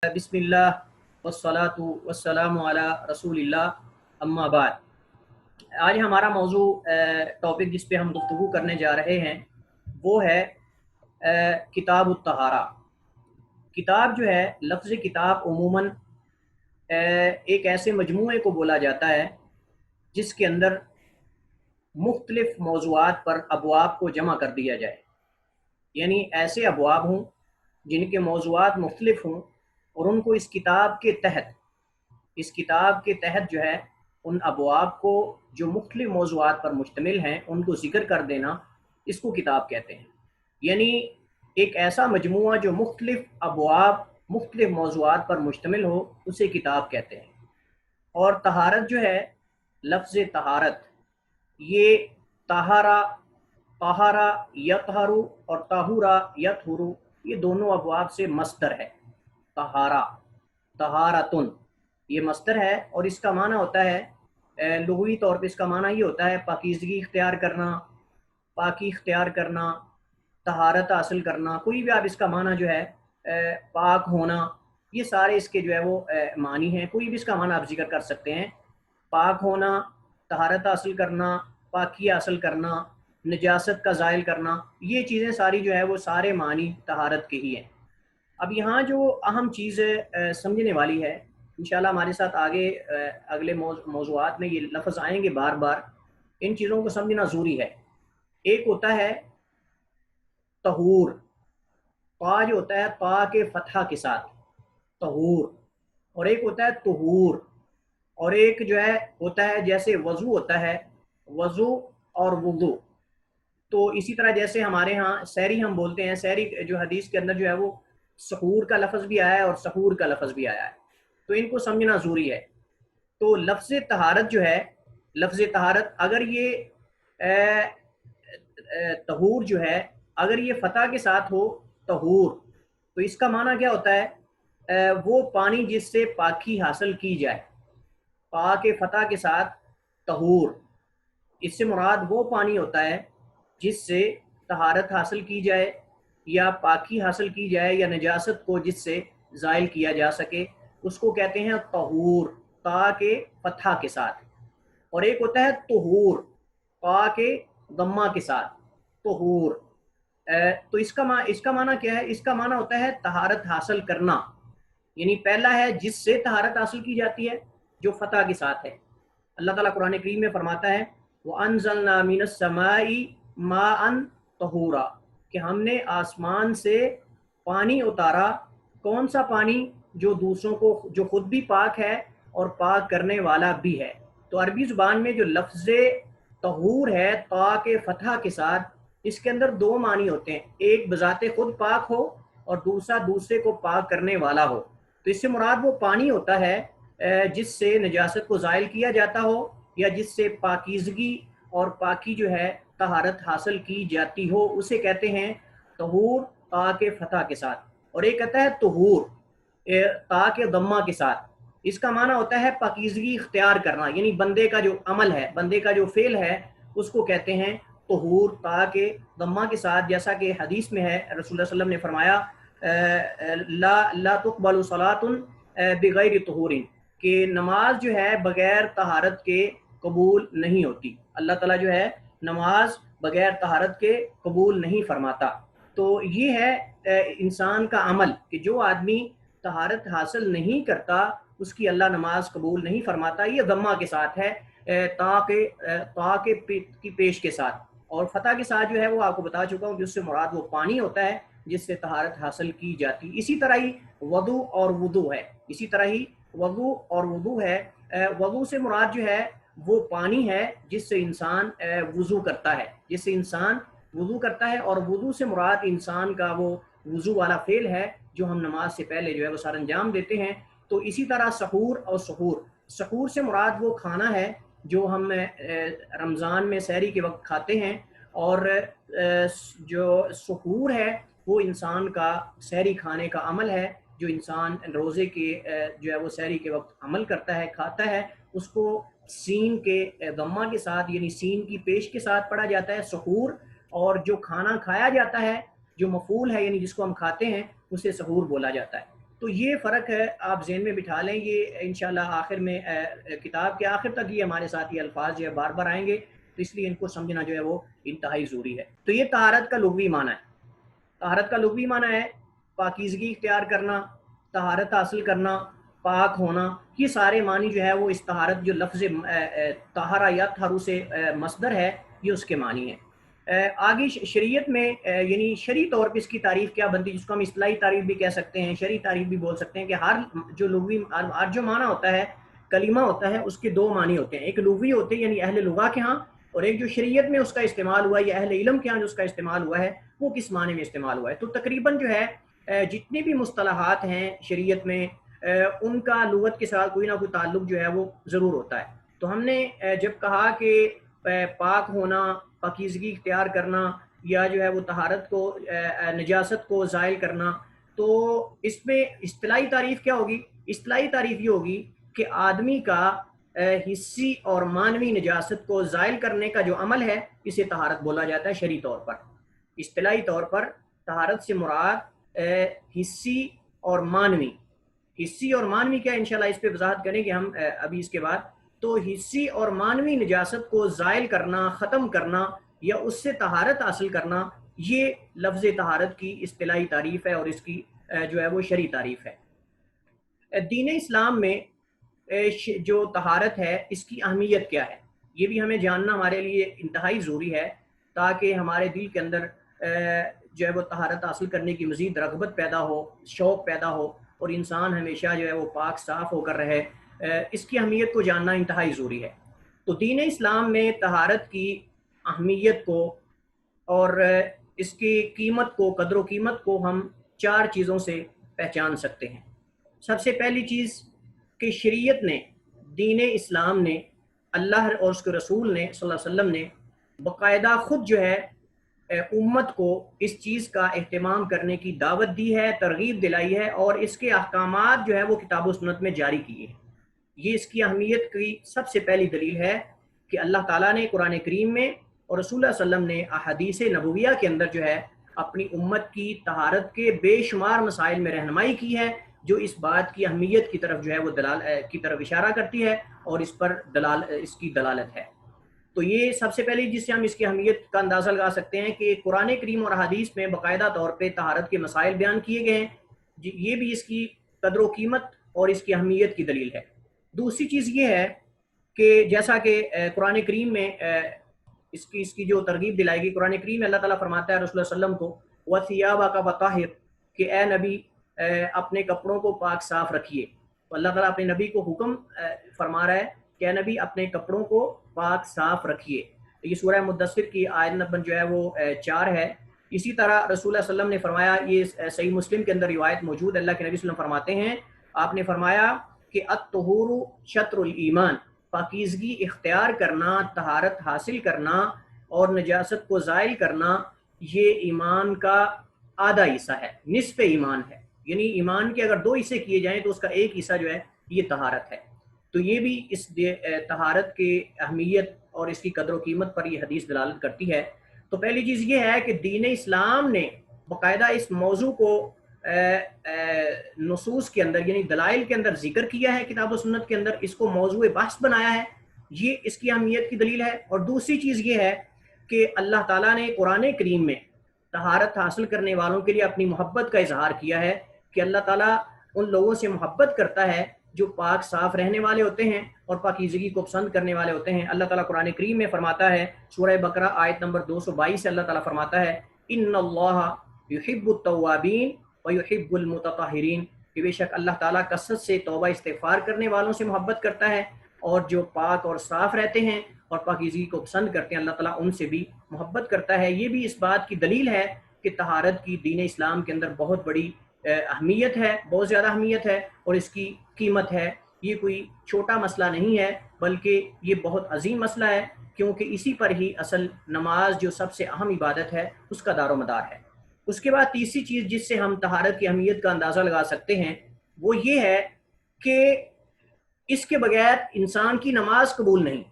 بسم اللہ والصلاۃ والسلام علی رسول اللہ اما بعد۔ آج ہمارا موضوع ٹاپک جس پہ ہم گفتگو کرنے جا رہے ہیں وہ ہے کتاب الطہارہ۔ کتاب جو ہے، لفظ کتاب عموماً ایک ایسے مجموعے کو بولا جاتا ہے جس کے اندر مختلف موضوعات پر ابواب کو جمع کر دیا جائے، یعنی ایسے ابواب ہوں جن کے موضوعات مختلف ہوں اور ان کو اس کتاب کے تحت جو ہے ان ابواب کو جو مختلف موضوعات پر مشتمل ہیں ان کو ذکر کر دینا، اس کو کتاب کہتے ہیں۔ یعنی ایک ایسا مجموعہ جو مختلف ابواب مختلف موضوعات پر مشتمل ہو اسے کتاب کہتے ہیں۔ اور طہارت جو ہے، لفظ طہارت، یہ طہارا، طہارا یطہرو اور طہورا یطہرو، یہ دونوں ابواب سے مصدر ہے۔ طہارا، طہارتن، یہ مصدر ہے اور اس کا معنی ہوتا ہے، لغوی طور پہ اس کا معنی یہ ہوتا ہے پاکیزگی اختیار کرنا، پاکی اختیار کرنا، طہارت حاصل کرنا۔ کوئی بھی آپ اس کا معنی جو ہے پاک ہونا، یہ سارے اس کے جو ہے وہ معنی ہیں۔ کوئی بھی اس کا معنی آپ ذکر کر سکتے ہیں، پاک ہونا، طہارت حاصل کرنا، پاکی حاصل کرنا، نجاست کا زائل کرنا، یہ چیزیں ساری جو ہے وہ سارے معنی طہارت کے ہی ہیں۔ اب یہاں جو اہم چیز سمجھنے والی ہے، انشاءاللہ ہمارے ساتھ آگے اگلے موضوعات میں یہ لفظ آئیں گے بار بار، ان چیزوں کو سمجھنا ضروری ہے۔ ایک ہوتا ہے طہور، طا جو ہوتا ہے طا کے فتحہ کے ساتھ طہور، اور ایک ہوتا ہے طہور، اور ایک جو ہے ہوتا ہے جیسے وضو ہوتا ہے، وضو اور وضو۔ تو اسی طرح جیسے ہمارے ہاں سحری ہم بولتے ہیں، سحری جو حدیث کے اندر جو ہے وہ سحور کا لفظ بھی آیا ہے اور سحور کا لفظ بھی آیا ہے، تو ان کو سمجھنا ضروری ہے۔ تو لفظ طہارت جو ہے، لفظ طہارت اگر یہ طہور جو ہے، اگر یہ فتح کے ساتھ ہو طہور، تو اس کا معنی کیا ہوتا ہے؟ وہ پانی جس سے پاکی حاصل کی جائے۔ پاک فتح کے ساتھ طہور، اس سے مراد وہ پانی ہوتا ہے جس سے طہارت حاصل کی جائے یا پاکی حاصل کی جائے یا نجاست کو جس سے زائل کیا جا سکے، اس کو کہتے ہیں طہور، طا کے فتحہ کے ساتھ۔ اور ایک ہوتا ہے طہور، طا کے ضمہ کے ساتھ طہور۔ تو اس کا معنی کیا ہے؟ اس کا معنی ہوتا ہے طہارت حاصل کرنا، یعنی پہلا ہے جس سے طہارت حاصل کی جاتی ہے جو فتح کے ساتھ ہے۔ اللہ تعالیٰ قرآن کریم میں فرماتا ہے وَأَنزَلْنَا مِنَ السَّمَاءِ مَاءً طَهُورًا، کہ ہم نے آسمان سے پانی اتارا۔ کون سا پانی؟ جو دوسروں کو، جو خود بھی پاک ہے اور پاک کرنے والا بھی ہے۔ تو عربی زبان میں جو لفظ طہور ہے طا کے فتح کے ساتھ، اس کے اندر دو معنی ہوتے ہیں، ایک بذات خود پاک ہو اور دوسرا دوسرے کو پاک کرنے والا ہو۔ تو اس سے مراد وہ پانی ہوتا ہے جس سے نجاست کو زائل کیا جاتا ہو یا جس سے پاکیزگی اور پاکی جو ہے طہارت حاصل کی جاتی ہو، اسے کہتے ہیں طہور، طا کے فتح کے ساتھ۔ اور ایک کہتا ہے طہور طا کے ضمہ کے ساتھ، اس کا معنی ہوتا ہے پاکیزگی اختیار کرنا، یعنی بندے کا جو عمل ہے، بندے کا جو فعل ہے، اس کو کہتے ہیں طہور طا کے ضمہ کے ساتھ۔ جیسا کہ حدیث میں ہے، رسول اللہ صلی اللہ علیہ وسلم نے فرمایا لا تقبل صلاۃ بغیر طہور، کہ نماز جو ہے بغیر طہارت کے قبول نہیں ہوتی۔ اللہ تعالیٰ جو ہے نماز بغیر طہارت کے قبول نہیں فرماتا۔ تو یہ ہے انسان کا عمل کہ جو آدمی طہارت حاصل نہیں کرتا اس کی اللہ نماز قبول نہیں فرماتا۔ یہ ضمہ کے ساتھ ہے، طا کی پیش کے ساتھ، اور فتح کے ساتھ جو ہے وہ آپ کو بتا چکا ہوں کہ اس سے مراد وہ پانی ہوتا ہے جس سے طہارت حاصل کی جاتی۔ اسی طرح ہی وضو اور وضو ہے، اسی طرح ہی وضو اور وضو ہے۔ وضو سے مراد جو ہے وہ پانی ہے جس سے انسان وضو کرتا ہے، جس سے انسان وضو کرتا ہے، اور وضو سے مراد انسان کا وہ وضو والا فعل ہے جو ہم نماز سے پہلے جو ہے وہ سر انجام دیتے ہیں۔ تو اسی طرح سحور اور سحور، سحور سے مراد وہ کھانا ہے جو ہم رمضان میں سحری کے وقت کھاتے ہیں، اور جو سحور ہے وہ انسان کا سحری کھانے کا عمل ہے جو انسان روزے کے جو ہے وہ سحری کے وقت عمل کرتا ہے، کھاتا ہے۔ اس کو سین کے ضمہ کے ساتھ، یعنی سین کی پیش کے ساتھ پڑھا جاتا ہے سحور، اور جو کھانا کھایا جاتا ہے، جو مفعول ہے یعنی جس کو ہم کھاتے ہیں، اسے سحور بولا جاتا ہے۔ تو یہ فرق ہے، آپ ذہن میں بٹھا لیں، یہ انشاءاللہ آخر میں کتاب کے آخر تک یہ ہمارے ساتھ یہ الفاظ جو ہے بار بار آئیں گے، تو اس لیے ان کو سمجھنا جو ہے وہ انتہائی ضروری ہے۔ تو یہ طہارت کا لغوی معنی ہے۔ طہارت کا لغوی معنی ہے پاکیزگی اختیار کرنا، طہارت حاصل کرنا، پاک ہونا۔ یہ سارے معنی جو ہے وہ اس طہارت، جو لفظ طہارہ یا طہرو سے مصدر ہے، یہ اس کے معنی ہے۔ آگے شریعت میں یعنی شرعی طور پہ اس کی تعریف کیا بنتی ہے، جس کو ہم اصطلاحی تعریف بھی کہہ سکتے ہیں، شرعی تعریف بھی بول سکتے ہیں، کہ ہر جو لغوی، ہر جو معنی ہوتا ہے، کلمہ ہوتا ہے، اس کے دو معنی ہوتے ہیں، ایک لغوی ہوتے ہیں یعنی اہل لغہ کے ہاں، اور ایک جو شریعت میں اس کا استعمال ہوا ہے یا اہل علم کے ہاں جو اس کا استعمال ہوا ہے، وہ کس معنی میں استعمال ہوا ہے۔ تو تقریباً جو ہے جتنے بھی مصطلحات ہیں شریعت میں، ان کا لغت کے ساتھ کوئی نہ کوئی تعلق جو ہے وہ ضرور ہوتا ہے۔ تو ہم نے جب کہا کہ پاک ہونا، پاکیزگی اختیار کرنا، یا جو ہے وہ طہارت کو، نجاست کو زائل کرنا، تو اس میں اصطلاحی تعریف کیا ہوگی؟ اصطلاحی تعریف یہ ہوگی کہ آدمی کا حصی اور معنوی نجاست کو زائل کرنے کا جو عمل ہے، اسے طہارت بولا جاتا ہے شرعی طور پر۔ اصطلاحی طور پر طہارت سے مراد حصی اور معنوی، حصی اور معنوی کیا، انشاءاللہ اس پہ وضاحت کریں گے ہم ابھی اس کے بعد۔ تو حصی اور معنوی نجاست کو زائل کرنا، ختم کرنا، یا اس سے طہارت حاصل کرنا، یہ لفظ طہارت کی اصطلاحی تعریف ہے، اور اس کی جو ہے وہ شرعی تعریف ہے۔ دین اسلام میں جو طہارت ہے، اس کی اہمیت کیا ہے، یہ بھی ہمیں جاننا ہمارے لیے انتہائی ضروری ہے، تاکہ ہمارے دل کے اندر جو ہے وہ طہارت حاصل کرنے کی مزید رغبت پیدا ہو، شوق پیدا ہو، اور انسان ہمیشہ جو ہے وہ پاک صاف ہو کر رہے۔ اس کی اہمیت کو جاننا انتہائی ضروری ہے۔ تو دین اسلام میں طہارت کی اہمیت کو اور اس کی قیمت کو، قدر و قیمت کو ہم چار چیزوں سے پہچان سکتے ہیں۔ سب سے پہلی چیز کہ شریعت نے، دین اسلام نے، اللہ اور اس کے رسول نے صلی اللہ علیہ وسلم نے باقاعدہ خود جو ہے امت کو اس چیز کا اہتمام کرنے کی دعوت دی ہے، ترغیب دلائی ہے، اور اس کے احکامات جو ہے وہ کتاب و سنت میں جاری کیے ہیں۔ یہ اس کی اہمیت کی سب سے پہلی دلیل ہے کہ اللہ تعالیٰ نے قرآن کریم میں اور رسول اللہ صلی اللہ علیہ وسلم نے احادیث نبویہ کے اندر جو ہے اپنی امت کی طہارت کے بے شمار مسائل میں رہنمائی کی ہے، جو اس بات کی اہمیت کی طرف جو ہے وہ کی طرف اشارہ کرتی ہے، اور اس پر اس کی دلالت ہے۔ تو یہ سب سے پہلے جس سے ہم اس کی اہمیت کا اندازہ لگا سکتے ہیں کہ قرآن کریم اور احادیث میں باقاعدہ طور پہ طہارت کے مسائل بیان کیے گئے ہیں، یہ بھی اس کی قدر و قیمت اور اس کی اہمیت کی دلیل ہے۔ دوسری چیز یہ ہے کہ جیسا کہ قرآن کریم میں اس کی جو ترغیب دلائی گئی، قرآن کریم میں اللہ تعالیٰ فرماتا ہے رسول اللہ صلی اللہ علیہ وسلم کو وَثِيَابَكَ فَطَهِّرْ، کہ اے نبی اپنے کپڑوں کو پاک صاف رکھیے۔ تو اللہ تعالیٰ اپنے نبی کو حکم فرما رہا ہے کہ اے نبی اپنے کپڑوں کو پاک صاف رکھیے۔ یہ سورہ مدثر کی آیت نمبر جو ہے وہ 4 ہے۔ اسی طرح رسول اللہ صلی اللہ علیہ وسلم نے فرمایا، یہ صحیح مسلم کے اندر روایت موجود، اللہ کے نبی صلی اللہ علیہ وسلم فرماتے ہیں، آپ نے فرمایا کہ الطہور شطر الایمان، پاکیزگی اختیار کرنا، طہارت حاصل کرنا اور نجاست کو زائل کرنا، یہ ایمان کا آدھا حصہ ہے، نصف ایمان ہے۔ یعنی ایمان کے اگر 2 حصے کیے جائیں تو اس کا ایک حصہ جو ہے یہ طہارت ہے۔ تو یہ بھی اس طہارت کی اہمیت اور اس کی قدر و قیمت پر یہ حدیث دلالت کرتی ہے۔ تو پہلی چیز یہ ہے کہ دین اسلام نے باقاعدہ اس موضوع کو نصوص کے اندر یعنی دلائل کے اندر ذکر کیا ہے، کتاب و سنت کے اندر اس کو موضوع بحث بنایا ہے، یہ اس کی اہمیت کی دلیل ہے۔ اور دوسری چیز یہ ہے کہ اللہ تعالیٰ نے قرآن کریم میں طہارت حاصل کرنے والوں کے لیے اپنی محبت کا اظہار کیا ہے، کہ اللہ تعالیٰ ان لوگوں سے محبت کرتا ہے جو پاک صاف رہنے والے ہوتے ہیں اور پاکیزگی کو پسند کرنے والے ہوتے ہیں۔ اللہ تعالیٰ قرآن کریم میں فرماتا ہے، سورہ بقرہ آیت نمبر 222 سے اللہ تعالیٰ فرماتا ہے، ان اللہ یحب التوابین ویحب المتطہرین، کہ بے شک اللہ تعالیٰ کثرت سے توبہ استغفار کرنے والوں سے محبت کرتا ہے، اور جو پاک اور صاف رہتے ہیں اور پاکیزگی کو پسند کرتے ہیں اللہ تعالیٰ ان سے بھی محبت کرتا ہے۔ یہ بھی اس بات کی دلیل ہے کہ طہارت کی دین اسلام کے اندر بہت بڑی اہمیت ہے، بہت زیادہ اہمیت ہے، اور اس کی قیمت ہے۔ یہ کوئی چھوٹا مسئلہ نہیں ہے، بلکہ یہ بہت عظیم مسئلہ ہے، کیونکہ اسی پر ہی اصل نماز جو سب سے اہم عبادت ہے اس کا دار و مدار ہے۔ اس کے بعد تیسری چیز جس سے ہم طہارت کی اہمیت کا اندازہ لگا سکتے ہیں وہ یہ ہے کہ اس کے بغیر انسان کی نماز قبول نہیں۔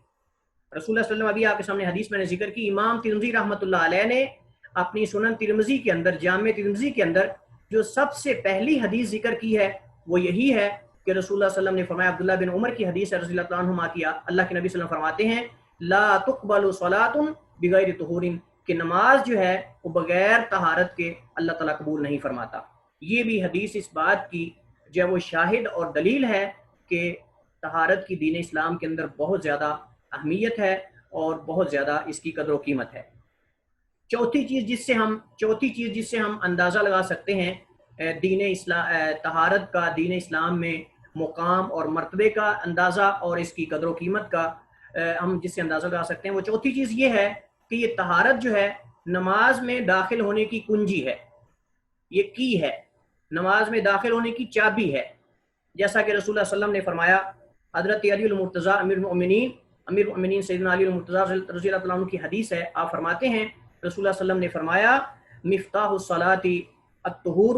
رسول اللہ صلی اللہ علیہ وسلم، ابھی آپ کے سامنے حدیث میں نے ذکر کی، امام ترمذی رحمۃ اللہ علیہ نے اپنی سنن ترمذی کے اندر، جامع ترمذی کے اندر جو سب سے پہلی حدیث ذکر کی ہے وہ یہی ہے کہ رسول اللہ صلی اللہ علیہ وسلم نے فرمایا، عبداللہ بن عمر کی حدیث ہے رضی اللہ عنہما کی، اللہ کے نبی صلی اللہ علیہ وسلم فرماتے ہیں لا تقبل صلاۃ بغیر طہور، کہ نماز جو ہے وہ بغیر طہارت کے اللہ تعالیٰ قبول نہیں فرماتا۔ یہ بھی حدیث اس بات کی جو ہے وہ شاہد اور دلیل ہے کہ طہارت کی دین اسلام کے اندر بہت زیادہ اہمیت ہے اور بہت زیادہ اس کی قدر و قیمت ہے۔ چوتھی چیز جس سے ہم اندازہ لگا سکتے ہیں دین اسلام، طہارت کا دین اسلام میں مقام اور مرتبے کا اندازہ اور اس کی قدر و قیمت کا ہم جس سے اندازہ لگا سکتے ہیں، وہ چوتھی چیز یہ ہے کہ یہ طہارت جو ہے نماز میں داخل ہونے کی کنجی ہے، یہ کی ہے، نماز میں داخل ہونے کی چابی ہے۔ جیسا کہ رسول اللہ صلی اللہ علیہ وسلم نے فرمایا، حضرت علی المرتضیٰ امیر المؤمنین سیدنا علی المرتضیٰ رضی اللہ عنہ کی حدیث ہے، آپ فرماتے ہیں رسول اللہ صلی اللہ علیہ وسلم نے فرمایا مفتاح الصلاۃ الطہور،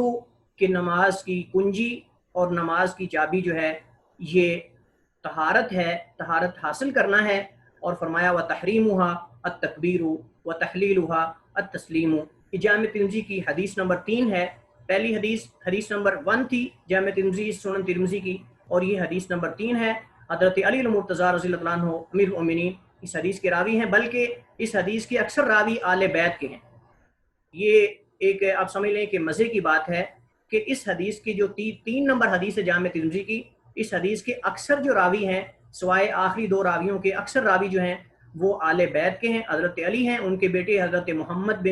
کہ نماز کی کنجی اور نماز کی چابی جو ہے یہ طہارت ہے، طہارت حاصل کرنا ہے۔ اور فرمایا وتحریمها التکبیر وتحلیلها التسلیم۔ جامع ترمذی کی حدیث نمبر 3 ہے، پہلی حدیث نمبر 1 تھی جامع ترمذی سنن ترمذی کی، اور یہ حدیث نمبر 3 ہے۔ حضرت علی المرتضیٰ رضی اللہ عنہ امیر المؤمنین اس حدیث کے راوی ہیں، بلکہ اس حدیث کے اکثر راوی آل بیت کے ہیں۔ یہ ایک آپ سمجھ لیں کہ مزے کی بات ہے کہ اس حدیث کی جو 3 نمبر حدیث ہے جامع ترمذی کی، اس حدیث کے اکثر جو راوی ہیں سوائے آخری 2 راویوں کے، اکثر راوی جو ہیں وہ آل بیت کے ہیں، حضرت علی ہیں، ان کے بیٹے حضرت محمد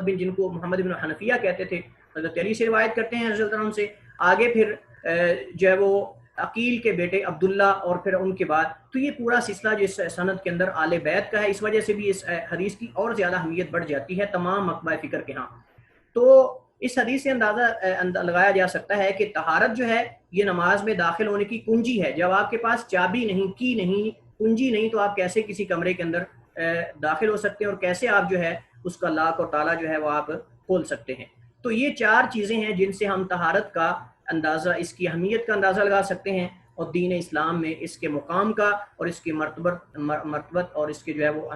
بن جن کو محمد بن حنفیہ کہتے تھے، حضرت علی سے روایت کرتے ہیں رضی اللہ عنہ سے، آگے پھر جو ہے وہ عقیل کے بیٹے عبداللہ، اور پھر ان کے بعد، تو یہ پورا سلسلہ جو اس سند کے اندر آل بیت کا ہے، اس وجہ سے بھی اس حدیث کی اور زیادہ اہمیت بڑھ جاتی ہے تمام مکتبہ فکر کے ہاں۔ تو اس حدیث سے اندازہ لگایا جا سکتا ہے کہ طہارت جو ہے یہ نماز میں داخل ہونے کی کنجی ہے۔ جب آپ کے پاس چابی نہیں، کی نہیں، کنجی نہیں، تو آپ کیسے کسی کمرے کے اندر داخل ہو سکتے ہیں، اور کیسے آپ جو ہے اس کا لاک اور تالا جو ہے وہ آپ کھول سکتے ہیں۔ تو یہ 4 چیزیں ہیں جن سے ہم طہارت کا اندازہ، اس کی اہمیت کا اندازہ لگا سکتے ہیں، اور دین اسلام میں اس کے مقام کا اور اس کی مرتبت اور اس کے جو ہے وہ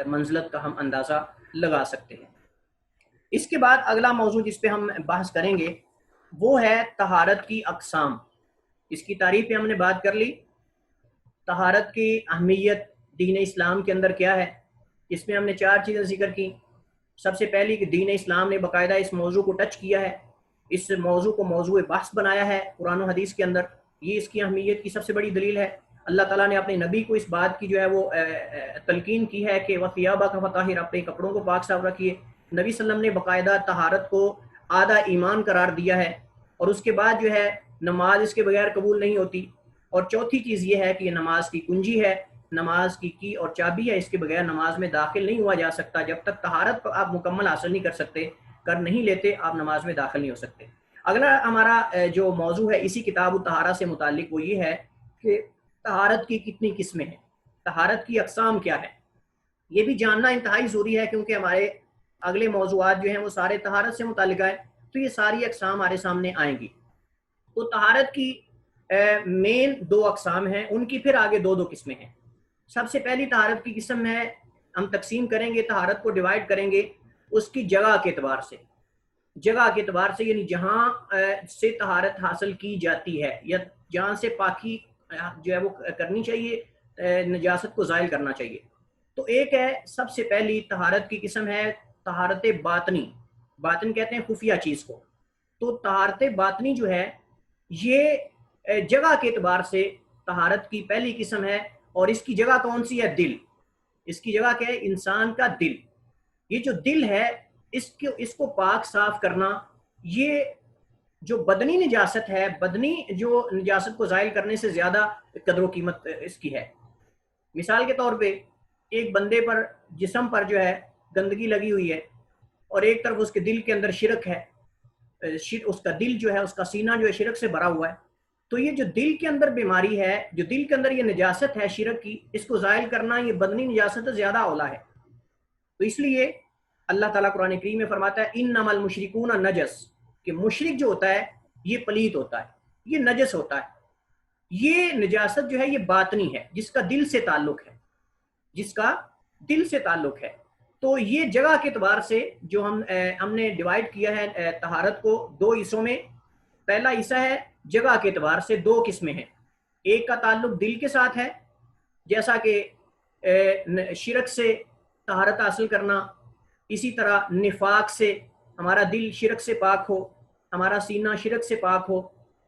منزلت کا ہم اندازہ لگا سکتے ہیں۔ اس کے بعد اگلا موضوع جس پہ ہم بحث کریں گے وہ ہے طہارت کی اقسام۔ اس کی تعریف پہ ہم نے بات کر لی، طہارت کی اہمیت دین اسلام کے اندر کیا ہے، اس میں ہم نے 4 چیزیں ذکر کی۔ سب سے پہلی کہ دین اسلام نے باقاعدہ اس موضوع کو ٹچ کیا ہے، اس موضوع کو موضوع بحث بنایا ہے قرآن و حدیث کے اندر، یہ اس کی اہمیت کی سب سے بڑی دلیل ہے۔ اللہ تعالیٰ نے اپنے نبی کو اس بات کی جو ہے وہ تلقین کی ہے کہ وَثِيَابَكَ فَطَهِّرْ، اپنے کپڑوں کو پاک صاف رکھیے۔ نبی صلی اللہ علیہ وسلم نے باقاعدہ طہارت کو آدھا ایمان قرار دیا ہے، اور اس کے بعد جو ہے نماز اس کے بغیر قبول نہیں ہوتی۔ اور چوتھی چیز یہ ہے کہ یہ نماز کی کنجی ہے، نماز کی اور چابی ہے، اس کے بغیر نماز میں داخل نہیں ہوا جا سکتا۔ جب تک طہارت آپ مکمل حاصل نہیں کر سکتے، کر نہیں لیتے، آپ نماز میں داخل نہیں ہو سکتے۔ اگلا ہمارا جو موضوع ہے اسی کتاب الطہارہ سے متعلق وہ یہ ہے کہ طہارت کی کتنی قسمیں ہیں، طہارت کی اقسام کیا ہے۔ یہ بھی جاننا انتہائی ضروری ہے کیونکہ ہمارے اگلے موضوعات جو ہیں وہ سارے طہارت سے متعلق ہے، تو یہ ساری اقسام ہمارے سامنے آئیں گی۔ تو طہارت کی مین 2 اقسام ہیں، ان کی پھر آگے 2 قسمیں ہیں۔ سب سے پہلی طہارت کی قسم ہے، ہم تقسیم کریں گے طہارت کو، ڈیوائڈ کریں گے اس کی جگہ کے اعتبار سے، یعنی جہاں سے طہارت حاصل کی جاتی ہے یا جہاں سے پاکی جو ہے وہ کرنی چاہیے، نجاست کو زائل کرنا چاہیے۔ تو ایک ہے، سب سے پہلی طہارت کی قسم ہے طہارت باطنی، باطن کہتے ہیں خفیہ چیز کو۔ تو طہارت باطنی جو ہے یہ جگہ کے اعتبار سے طہارت کی پہلی قسم ہے، اور اس کی جگہ کون سی ہے؟ دل۔ اس کی جگہ کیا ہے؟ انسان کا دل۔ یہ جو دل ہے اس کو پاک صاف کرنا، یہ جو بدنی نجاست ہے، بدنی جو نجاست کو زائل کرنے سے زیادہ قدر و قیمت اس کی ہے۔ مثال کے طور پہ ایک بندے پر، جسم پر جو ہے گندگی لگی ہوئی ہے، اور ایک طرف اس کے دل کے اندر شرک ہے، اس کا دل جو ہے، اس کا سینہ جو ہے شرک سے بھرا ہوا ہے، تو یہ جو دل کے اندر بیماری ہے، جو دل کے اندر یہ نجاست ہے شرک کی، اس کو زائل کرنا یہ بدنی نجاست زیادہ اولا ہے۔ تو اس لیے اللہ تعالیٰ قرآن کریم میں فرماتا ہے انما المشرکون نجس، کہ مشرک جو ہوتا ہے یہ پلید ہوتا ہے، یہ نجس ہوتا ہے۔ یہ نجاست جو ہے یہ باطنی ہے، جس کا دل سے تعلق ہے، جس کا دل سے تعلق ہے۔ تو یہ جگہ کے اعتبار سے جو ہم نے ڈیوائڈ کیا ہے طہارت کو دو حصوں میں. پہلا حصہ ہے جگہ کے اعتبار سے دو قسمیں ہیں. ایک کا تعلق دل کے ساتھ ہے، جیسا کہ شرک سے طہارت حاصل کرنا، اسی طرح نفاق سے ہمارا دل شرک سے پاک ہو، ہمارا سینہ شرک سے پاک ہو،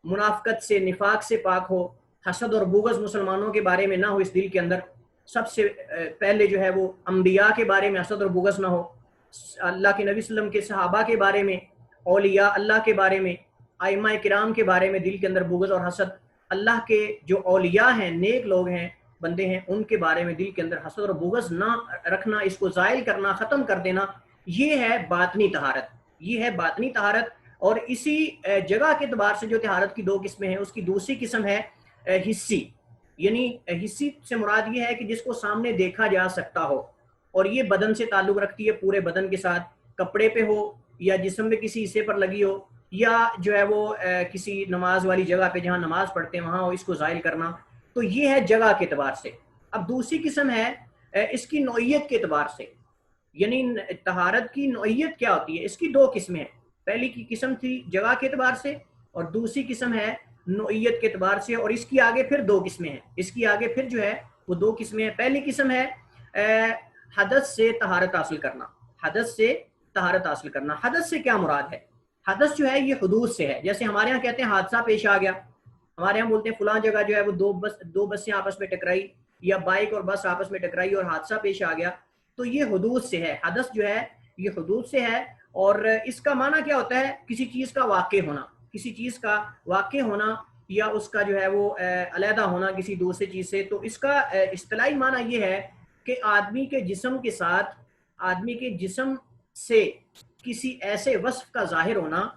منافقت سے نفاق سے پاک ہو، حسد اور بغض مسلمانوں کے بارے میں نہ ہو اس دل کے اندر. سب سے پہلے جو ہے وہ انبیاء کے بارے میں حسد اور بغض نہ ہو، اللہ کے نبی صلی اللہ علیہ وسلم کے صحابہ کے بارے میں، اولیاء اللہ کے بارے میں، ائمہ کرام کے بارے میں دل کے اندر بغض اور حسد، اللہ کے جو اولیاء ہیں، نیک لوگ ہیں، بندے ہیں، ان کے بارے میں دل کے اندر حسد اور بغض نہ رکھنا، اس کو زائل کرنا، ختم کر دینا، یہ ہے باطنی طہارت. یہ ہے باطنی طہارت. اور اسی جگہ کے اعتبار سے جو طہارت کی دو قسمیں ہیں، اس کی دوسری قسم ہے حصی. یعنی حصی سے مراد یہ ہے کہ جس کو سامنے دیکھا جا سکتا ہو، اور یہ بدن سے تعلق رکھتی ہے، پورے بدن کے ساتھ، کپڑے پہ ہو یا جسم میں کسی حصے پر لگی ہو، یا جو ہے وہ کسی نماز والی جگہ پہ جہاں نماز پڑھتے ہیں وہاں ہو، اس کو زائل کرنا. تو یہ ہے جگہ کے اعتبار سے. اب دوسری قسم ہے اس کی نوعیت کے اعتبار سے. یعنی طہارت کی نوعیت کیا ہوتی ہے؟ اس کی دو قسمیں ہیں. پہلی کی قسم تھی جگہ کے اعتبار سے، اور دوسری قسم ہے نوعیت کے اعتبار سے. اور اس کی آگے پھر دو قسمیں ہیں. اس کی آگے پھر جو ہے وہ دو قسمیں ہیں. پہلی قسم ہے حدث سے طہارت حاصل کرنا. حدث سے طہارت حاصل کرنا. حدث سے کیا مراد ہے؟ حدث جو ہے یہ حدود سے ہے. جیسے ہمارے ہاں کہتے ہیں حادثہ پیش آ گیا، ہمارے ہاں بولتے ہیں فلاں جگہ جو ہے وہ دو بسیں آپس میں ٹکرائی، یا بائک اور بس آپس میں ٹکرائی اور حادثہ پیش آ گیا. تو یہ حدود سے ہے. حدث جو ہے یہ حدود سے ہے. اور اس کا معنی کیا ہوتا ہے؟ کسی چیز کا واقع ہونا. کسی چیز کا واقع ہونا یا اس کا جو ہے وہ علیحدہ ہونا کسی دوسری چیز سے. تو اس کا اصطلاحی معنی یہ ہے کہ آدمی کے جسم کے ساتھ، آدمی کے جسم سے کسی ایسے وصف کا ظاہر ہونا،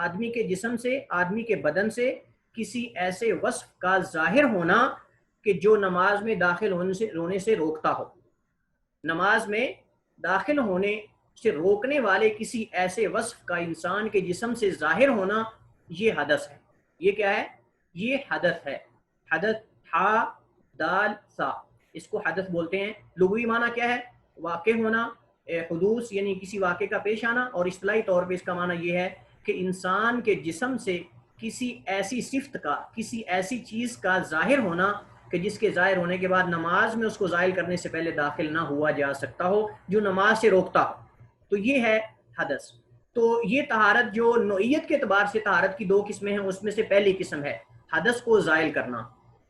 آدمی کے جسم سے، آدمی کے بدن سے کسی ایسے وصف کا ظاہر ہونا کہ جو نماز میں داخل ہونے سے روکتا ہو. نماز میں داخل ہونے سے روکنے والے کسی ایسے وصف کا انسان کے جسم سے ظاہر ہونا، یہ حدث ہے. یہ کیا ہے؟ یہ حدث ہے. حدث ہا دال سا، اس کو حدث بولتے ہیں. لغوی معنی کیا ہے؟ واقع ہونا، حدوث یعنی کسی واقع کا پیش آنا. اور اصطلاحی طور پہ اس کا معنی یہ ہے کہ انسان کے جسم سے کسی ایسی صفت کا، کسی ایسی چیز کا ظاہر ہونا کہ جس کے ظاہر ہونے کے بعد نماز میں اس کو زائل کرنے سے پہلے داخل نہ ہوا جا سکتا ہو، جو نماز سے روکتا ہو. تو یہ ہے حدث. تو یہ طہارت جو نوعیت کے اعتبار سے طہارت کی دو قسمیں ہیں، اس میں سے پہلی قسم ہے حدث کو زائل کرنا.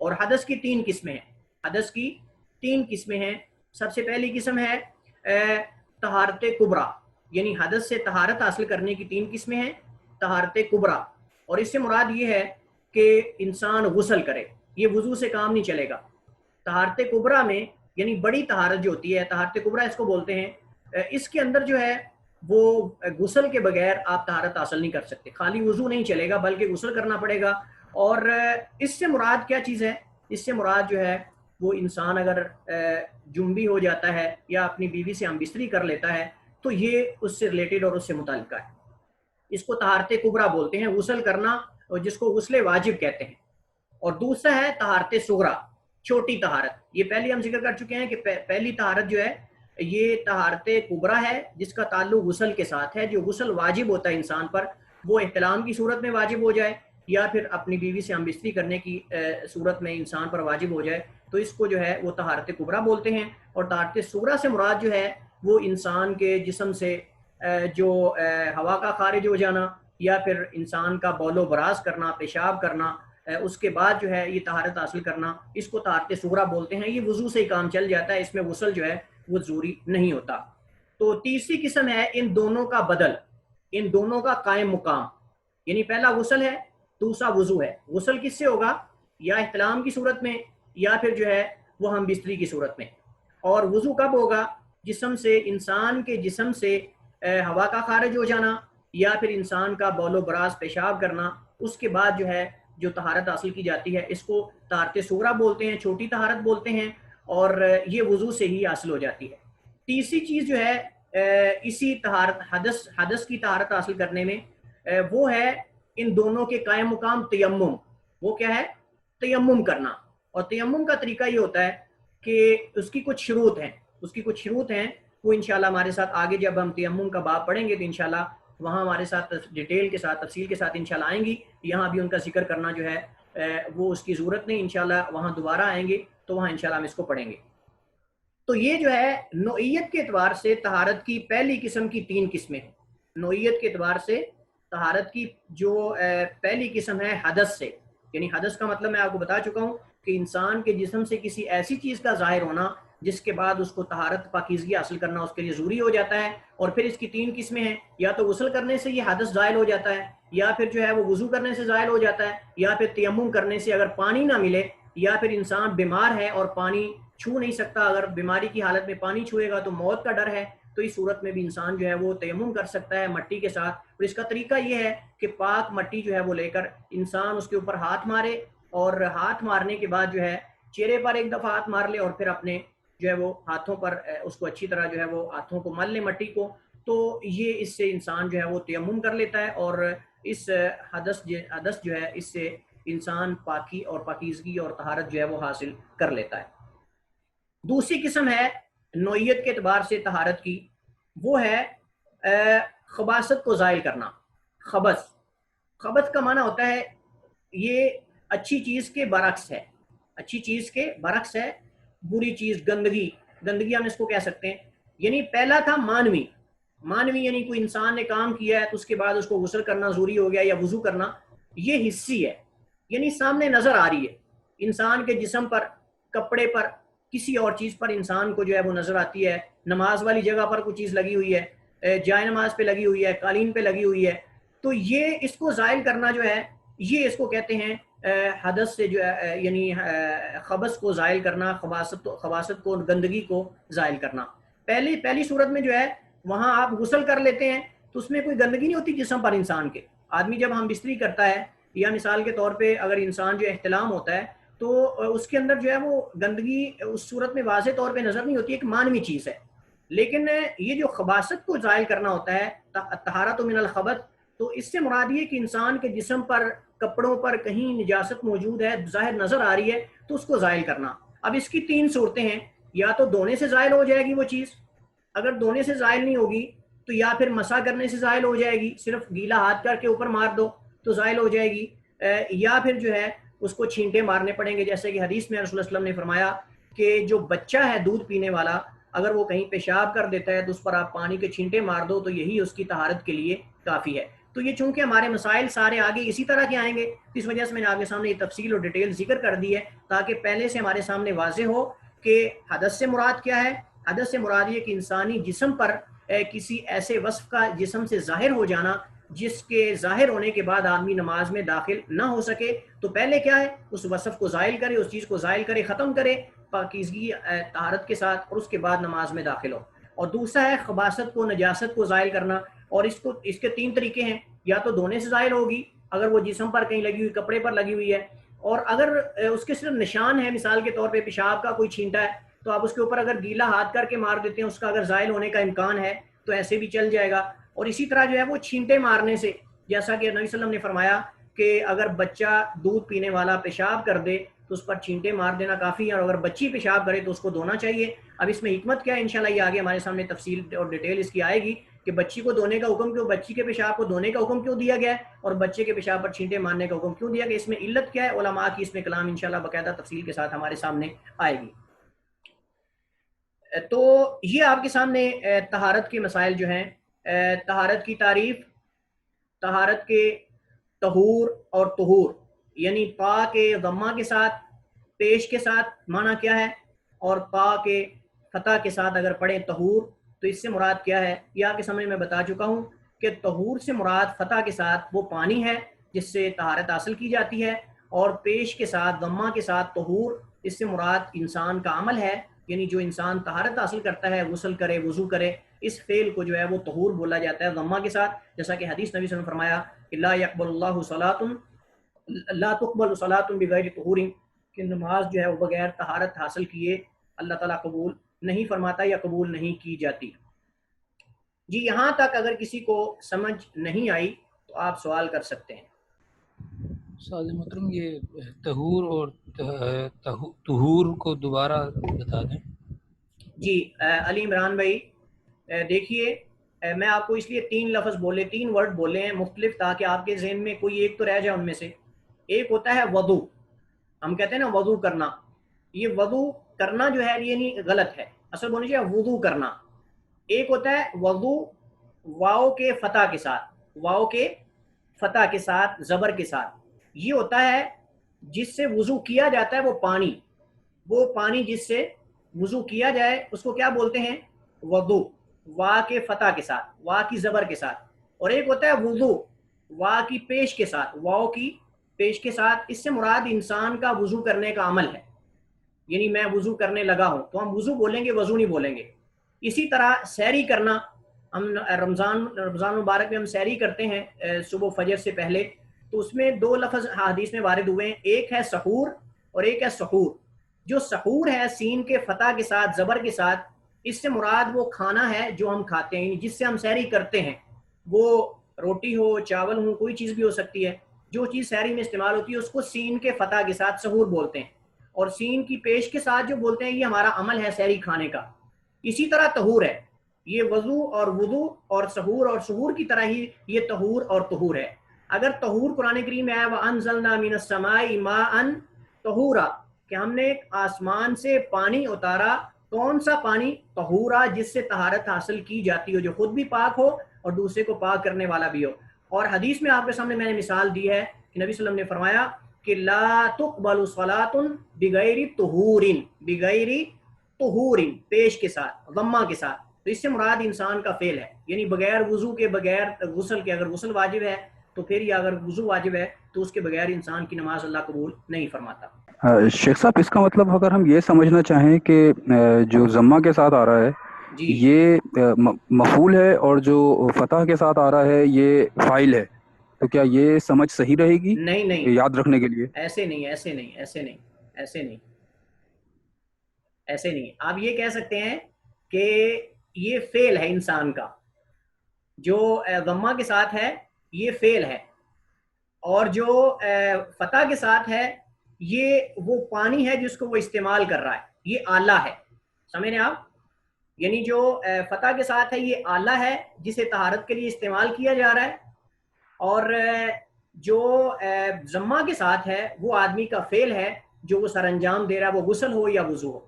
اور حدث کی تین قسمیں ہیں. حدث کی تین قسمیں ہیں. سب سے پہلی قسم ہے طہارت کبریٰ. یعنی حدث سے طہارت حاصل کرنے کی تین قسمیں ہیں. طہارت کبریٰ، اور اس سے مراد یہ ہے کہ انسان غسل کرے. یہ وضو سے کام نہیں چلے گا. طہارت کبریٰ میں یعنی بڑی طہارت جو ہوتی ہے، طہارت کبریٰ اس کو بولتے ہیں، اس کے اندر جو ہے وہ غسل کے بغیر آپ طہارت حاصل نہیں کر سکتے. خالی وضو نہیں چلے گا بلکہ غسل کرنا پڑے گا. اور اس سے مراد کیا چیز ہے؟ اس سے مراد جو ہے وہ انسان اگر جنبی ہو جاتا ہے یا اپنی بیوی سے ہم بستری کر لیتا ہے تو یہ اس سے ریلیٹڈ اور اس سے متعلقہ ہے. اس کو طہارت کبریٰ بولتے ہیں، غسل کرنا، اور جس کو غسل واجب کہتے ہیں. اور دوسرا ہے طہارت صغریٰ، چھوٹی طہارت. یہ پہلے ہم ذکر کر چکے ہیں کہ پہلی طہارت جو ہے یہ طہارت کبریٰ ہے، جس کا تعلق غسل کے ساتھ ہے. جو غسل واجب ہوتا ہے انسان پر، وہ احتلام کی صورت میں واجب ہو جائے یا پھر اپنی بیوی سے ہم بستری کرنے کی صورت میں انسان پر واجب ہو جائے، تو اس کو جو ہے وہ طہارت کبریٰ بولتے ہیں. اور طہارت صغریٰ سے مراد جو ہے وہ انسان کے جسم سے جو ہوا کا خارج ہو جانا یا پھر انسان کا بول و براز کرنا، پیشاب کرنا، اس کے بعد جو ہے یہ طہارت حاصل کرنا، اس کو طہارت صغریٰ بولتے ہیں. یہ وضو سے ہی کام چل جاتا ہے، اس میں غسل جو ہے وہ ضروری نہیں ہوتا. تو تیسری قسم ہے ان دونوں کا بدل، ان دونوں کا قائم مقام. یعنی پہلا غسل ہے، دوسرا وضو ہے. غسل کس سے ہوگا؟ یا احتلام کی صورت میں یا پھر جو ہے وہ ہم بستری کی صورت میں. اور وضو کب ہوگا؟ جسم سے، انسان کے جسم سے ہوا کا خارج ہو جانا یا پھر انسان کا بول و براز، پیشاب کرنا. اس کے بعد جو ہے جو طہارت حاصل کی جاتی ہے اس کو طہارت صغریٰ بولتے ہیں، چھوٹی طہارت بولتے ہیں. اور یہ وضو سے ہی حاصل ہو جاتی ہے. تیسری چیز جو ہے اسی طہارت حدث کی طہارت حاصل کرنے میں وہ ہے ان دونوں کے قائم مقام تیمم. وہ کیا ہے؟ تیمم کرنا. اور تیمم کا طریقہ یہ ہوتا ہے کہ اس کی کچھ شروط ہیں. اس کی کچھ شروط ہیں وہ انشاءاللہ ہمارے ساتھ آگے جب ہم تیمم کا باب پڑھیں گے تو انشاءاللہ وہاں ہمارے ساتھ ڈیٹیل کے ساتھ تفصیل کے ساتھ انشاءاللہ آئیں گی. یہاں بھی ان کا ذکر کرنا جو ہے وہ اس کی ضرورت نہیں، انشاءاللہ وہاں دوبارہ آئیں گے تو وہاں انشاءاللہ ہم اس کو پڑھیں گے. تو یہ جو ہے نوعیت کے اعتبار سے طہارت کی پہلی قسم کی 3 قسمیں ہیں. نوعیت کے اعتبار سے طہارت کی جو پہلی قسم ہے حدث سے، یعنی حدث کا مطلب میں آپ کو بتا چکا ہوں کہ انسان کے جسم سے کسی ایسی چیز کا ظاہر ہونا جس کے بعد اس کو طہارت پاکیزگی حاصل کرنا اس کے لیے ضروری ہو جاتا ہے. اور پھر اس کی 3 قسمیں ہیں، یا تو غسل کرنے سے یہ حدث زائل ہو جاتا ہے، یا پھر جو ہے وہ وضو کرنے سے زائل ہو جاتا ہے، یا پھر تیمم کرنے سے اگر پانی نہ ملے، یا پھر انسان بیمار ہے اور پانی چھو نہیں سکتا، اگر بیماری کی حالت میں پانی چھوئے گا تو موت کا ڈر ہے، تو اس صورت میں بھی انسان جو ہے وہ تیمم کر سکتا ہے مٹی کے ساتھ. اور اس کا طریقہ یہ ہے کہ پاک مٹی جو ہے وہ لے کر انسان اس کے اوپر ہاتھ مارے، اور ہاتھ مارنے کے بعد جو ہے چہرے پر ایک دفعہ ہاتھ مار لے، اور پھر اپنے جو ہے وہ ہاتھوں پر اس کو اچھی طرح جو ہے وہ ہاتھوں کو مل لے مٹی کو. تو یہ اس سے انسان جو ہے وہ تیمم کر لیتا ہے، اور اس حدث جو ہے اس سے انسان پاکی اور پاکیزگی اور طہارت جو ہے وہ حاصل کر لیتا ہے. دوسری قسم ہے نوعیت کے اعتبار سے طہارت کی، وہ ہے خباثت کو زائل کرنا. خبث کا معنی ہوتا ہے یہ اچھی چیز کے برعکس ہے، اچھی چیز کے برعکس ہے، بری چیز، گندگی ہم اس کو کہہ سکتے ہیں. یعنی پہلا تھا مانوی یعنی کوئی انسان نے کام کیا ہے تو اس کے بعد اس کو غسل کرنا ضروری ہو گیا یا وضو کرنا. یہ حسی ہے، یعنی سامنے نظر آ رہی ہے انسان کے جسم پر، کپڑے پر، کسی اور چیز پر انسان کو جو ہے وہ نظر آتی ہے. نماز والی جگہ پر کوئی چیز لگی ہوئی ہے، جائے نماز پہ لگی ہوئی ہے، قالین پہ لگی ہوئی ہے، تو یہ اس کو زائل کرنا جو ہے یہ اس کو کہتے ہیں حدث سے جو ہے، یعنی خبث کو زائل کرنا، خباثت کو، گندگی کو زائل کرنا. پہلی صورت میں جو ہے وہاں آپ غسل کر لیتے ہیں تو اس میں کوئی گندگی نہیں ہوتی جسم پر. انسان کے آدمی جب ہم بستری کرتا ہے، یا مثال کے طور پہ اگر انسان جو احتلام ہوتا ہے تو اس کے اندر جو ہے وہ گندگی اس صورت میں واضح طور پہ نظر نہیں ہوتی، ایک مانوی چیز ہے. لیکن یہ جو خباثت کو زائل کرنا ہوتا ہے، طہارت من الخبث، تو اس سے مراد یہ کہ انسان کے جسم پر، کپڑوں پر کہیں نجاست موجود ہے، ظاہر نظر آ رہی ہے، تو اس کو زائل کرنا. اب اس کی 3 صورتیں ہیں، یا تو دھونے سے زائل ہو جائے گی وہ چیز، اگر دھونے سے زائل نہیں ہوگی تو یا پھر مسح کرنے سے زائل ہو جائے گی، صرف گیلا ہاتھ کر کے اوپر مار دو تو زائل ہو جائے گی، یا پھر جو ہے اس کو چھینٹے مارنے پڑیں گے. جیسے کہ حدیث میں رسول اللہ علیہ وسلم نے فرمایا کہ جو بچہ ہے دودھ پینے والا، اگر وہ کہیں پیشاب کر دیتا ہے تو اس پر آپ پانی کے چھینٹے مار دو تو یہی اس کی طہارت کے لیے کافی ہے. تو یہ چونکہ ہمارے مسائل سارے آگے اسی طرح کے آئیں گے، اس وجہ سے میں نے آپ کے سامنے یہ تفصیل اور ڈیٹیل ذکر کر دی ہے تاکہ پہلے سے ہمارے سامنے واضح ہو کہ حدث سے مراد کیا ہے. حدث سے مراد یہ کہ انسانی جسم پر کسی ایسے وصف کا جسم سے ظاہر ہو جانا جس کے ظاہر ہونے کے بعد آدمی نماز میں داخل نہ ہو سکے. تو پہلے کیا ہے، اس وصف کو زائل کرے، اس چیز کو زائل کرے، ختم کرے پاکیزگی طہارت کے ساتھ، اور اس کے بعد نماز میں داخل ہو. اور دوسرا ہے خباثت کو، نجاست کو زائل کرنا، اور اس کے 3 طریقے ہیں. یا تو دھونے سے زائل ہوگی اگر وہ جسم پر کہیں لگی ہوئی، کپڑے پر لگی ہوئی ہے، اور اگر اس کے صرف نشان ہے، مثال کے طور پہ پیشاب کا کوئی چھینٹا ہے تو آپ اس کے اوپر اگر گیلا ہاتھ کر کے مار دیتے ہیں، اس کا اگر زائل ہونے کا امکان ہے تو ایسے بھی چل جائے گا. اور اسی طرح جو ہے وہ چھینٹے مارنے سے، جیسا کہ نبی صلی اللہ علیہ وسلم نے فرمایا کہ اگر بچہ دودھ پینے والا پیشاب کر دے تو اس پر چھینٹے مار دینا کافی ہے، اور اگر بچی پیشاب کرے تو اس کو دھونا چاہیے. اب اس میں حکمت کیا ہے انشاءاللہ یہ آگے ہمارے سامنے تفصیل اور ڈیٹیل اس کی آئے گی کہ بچی کو دھونے کا حکم کیوں، بچی کے پیشاب کو دھونے کا حکم کیوں دیا گیا ہے، اور بچے کے پیشاب پر چھینٹے مارنے کا حکم کیوں دیا گیا، اس میں علت کیا ہے، علماء کی اس میں کلام انشاءاللہ باقاعدہ تفصیل کے ساتھ ہمارے سامنے آئے گی. تو یہ آپ کے سامنے طہارت کے مسائل جو ہیں، طہارت کی تعریف، طہارت کے طہور اور طہور، یعنی طا کے ضمہ کے ساتھ، پیش کے ساتھ معنی کیا ہے، اور طا کے فتح کے ساتھ اگر پڑھیں طہور تو اس سے مراد کیا ہے. یہ آپ کے سامنے میں بتا چکا ہوں کہ طہور سے مراد فتح کے ساتھ وہ پانی ہے جس سے طہارت حاصل کی جاتی ہے، اور پیش کے ساتھ ضمہ کے ساتھ طہور، اس سے مراد انسان کا عمل ہے، یعنی جو انسان طہارت حاصل کرتا ہے، غسل کرے، وضو کرے، اس فعل کو جو ہے وہ طہور بولا جاتا ہے ضمہ کے ساتھ. جیسا کہ حدیث نبی صلی اللہ علیہ وسلم نے فرمایا کہ لا يقبل اللہ صلاۃ، لا تقبل صلاۃ بغیر طہور، کہ نماز جو ہے وہ بغیر طہارت حاصل کیے اللہ تعالیٰ قبول نہیں فرماتا یا قبول نہیں کی جاتی. جی یہاں تک اگر کسی کو سمجھ نہیں آئی تو آپ سوال کر سکتے ہیں. استاد محترم یہ طہور اور طہور کو دوبارہ بتا دیں. جی علی عمران بھائی، دیکھیے میں آپ کو اس لیے 3 لفظ بولے، 3 ورڈ بولے ہیں مختلف، تاکہ آپ کے ذہن میں کوئی ایک تو رہ جائے ان میں سے. ایک ہوتا ہے وضو، ہم کہتے ہیں نا وضو کرنا. یہ وضو کرنا جو ہے یہ نہیں، غلط ہے، اصل بولنا چاہیے وضو کرنا. ایک ہوتا ہے وضو واؤ کے فتح کے ساتھ، واؤ کے فتح کے ساتھ، زبر کے ساتھ. یہ ہوتا ہے جس سے وضو کیا جاتا ہے، وہ پانی، وہ پانی جس سے وضو کیا جائے اس کو کیا بولتے ہیں؟ وضو، وا کے فتح کے ساتھ، وا کی زبر کے ساتھ. اور ایک ہوتا ہے وضو وا کی پیش کے ساتھ، واؤ کی پیش کے ساتھ. اس سے مراد انسان کا وضو کرنے کا عمل ہے، یعنی میں وضو کرنے لگا ہوں تو ہم وضو بولیں گے، وضو نہیں بولیں گے. اسی طرح سحری کرنا، ہم رمضان مبارک میں ہم سحری کرتے ہیں صبح فجر سے پہلے، تو اس میں 2 لفظ حدیث میں وارد ہوئے ہیں، ایک ہے سحور اور ایک ہے سحور. جو سحور ہے سین کے فتح کے ساتھ، زبر کے ساتھ، اس سے مراد وہ کھانا ہے جو ہم کھاتے ہیں، جس سے ہم سحری کرتے ہیں. وہ روٹی ہو، چاول ہو، کوئی چیز بھی ہو سکتی ہے. جو چیز سحری میں استعمال ہوتی ہے اس کو سین کے فتح کے ساتھ سحور بولتے ہیں، اور سین کی پیش کے ساتھ جو بولتے ہیں یہ ہمارا عمل ہے سحری کھانے کا. اسی طرح طہور ہے، یہ وضو اور وضو اور سحور اور سحور کی طرح ہی یہ طہور اور طہور ہے. اگر طہور قرآن کریم میں آیا وَأَنزَلْنَا مِنَ السَّمَاءِ مَاءً طَهُورًا، کہ ہم نے آسمان سے پانی اتارا. کون سا پانی؟ طہورا، جس سے طہارت حاصل کی جاتی ہو، جو خود بھی پاک ہو اور دوسرے کو پاک کرنے والا بھی ہو. اور حدیث میں آپ کے سامنے میں نے مثال دی ہے کہ نبی صلی اللہ علیہ وسلم نے فرمایا کہ لا تقبل صلاۃ بغیر طہور، بغیر طہور، پیش کے ساتھ، ضمہ کے ساتھ. تو اس سے مراد انسان کا فعل ہے، یعنی بغیر وضو کے، بغیر غسل کے. اگر غسل واجب ہے تو پھر، یا اگر وضو واجب ہے تو اس کے بغیر انسان کی نماز اللہ قبول نہیں فرماتا. شیخ صاحب، اس کا مطلب اگر ہم یہ سمجھنا چاہیں کہ جو ضمہ کے ساتھ آ رہا ہے جی یہ مفعول ہے، اور جو فتح کے ساتھ آ رہا ہے یہ فاعل ہے، تو کیا یہ سمجھ صحیح رہے گی نہیں نہیں، یاد رکھنے کے لیے؟ ایسے نہیں، ایسے نہیں، ایسے نہیں، ایسے نہیں، ایسے نہیں. آپ یہ کہہ سکتے ہیں کہ یہ فعل ہے انسان کا، جو ضمہ کے ساتھ ہے یہ فعل ہے، اور جو فتح کے ساتھ ہے یہ وہ پانی ہے جس کو وہ استعمال کر رہا ہے، یہ آلہ ہے. سمجھیں آپ؟ یعنی جو فتح کے ساتھ ہے یہ آلہ ہے جسے طہارت کے لیے استعمال کیا جا رہا ہے، اور جو ضمہ کے ساتھ ہے وہ آدمی کا فعل ہے جو وہ سر انجام دے رہا ہے، وہ غسل ہو یا وضو ہو.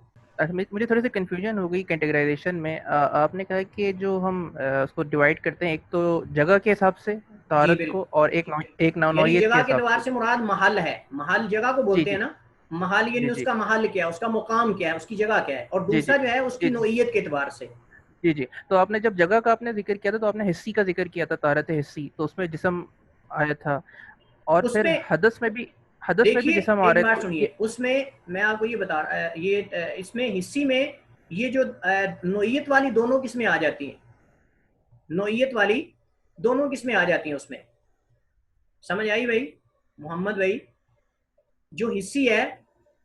مجھے تھوڑی سی کنفیوژن ہو گئی کیٹیگرائزیشن میں. آپ نے کہا کہ جو ہم اس کو ڈیوائڈ کرتے ہیں، ایک تو جگہ کے حساب سے جی طہارت بالکل، کو، اور ایک یعنی نوعیت کے جگہ کے حساب اعتبار سے. سے مراد محل ہے. محل جگہ کو جی بولتے جی ہیں نا، محل یعنی جی اس جی کا محل کیا ہے، اس کا مقام کیا ہے، اس کی جگہ کیا ہے. اور جی جی دوسرا جو ہے اس کی جی جی نوعیت کے اعتبار سے. جی جی. تو آپ نے جب جگہ کا آپ نے ذکر کیا تھا تو آپ نے حصی کا ذکر کیا تھا، طہارت حصی، تو اس میں جسم آیا تھا. اور اس پھر میں حدث میں بھی دیکھیے جسم آ ایک رہے بات تو سنیے، اس میں میں آپ کو یہ بتا رہا یہ اس میں حصی میں یہ جو نوعیت والی دونوں قسمیں آ جاتی ہیں، نوعیت والی دونوں قسمیں آ جاتی ہیں اس میں. سمجھ آئی بھائی محمد بھائی؟ جو حصی ہے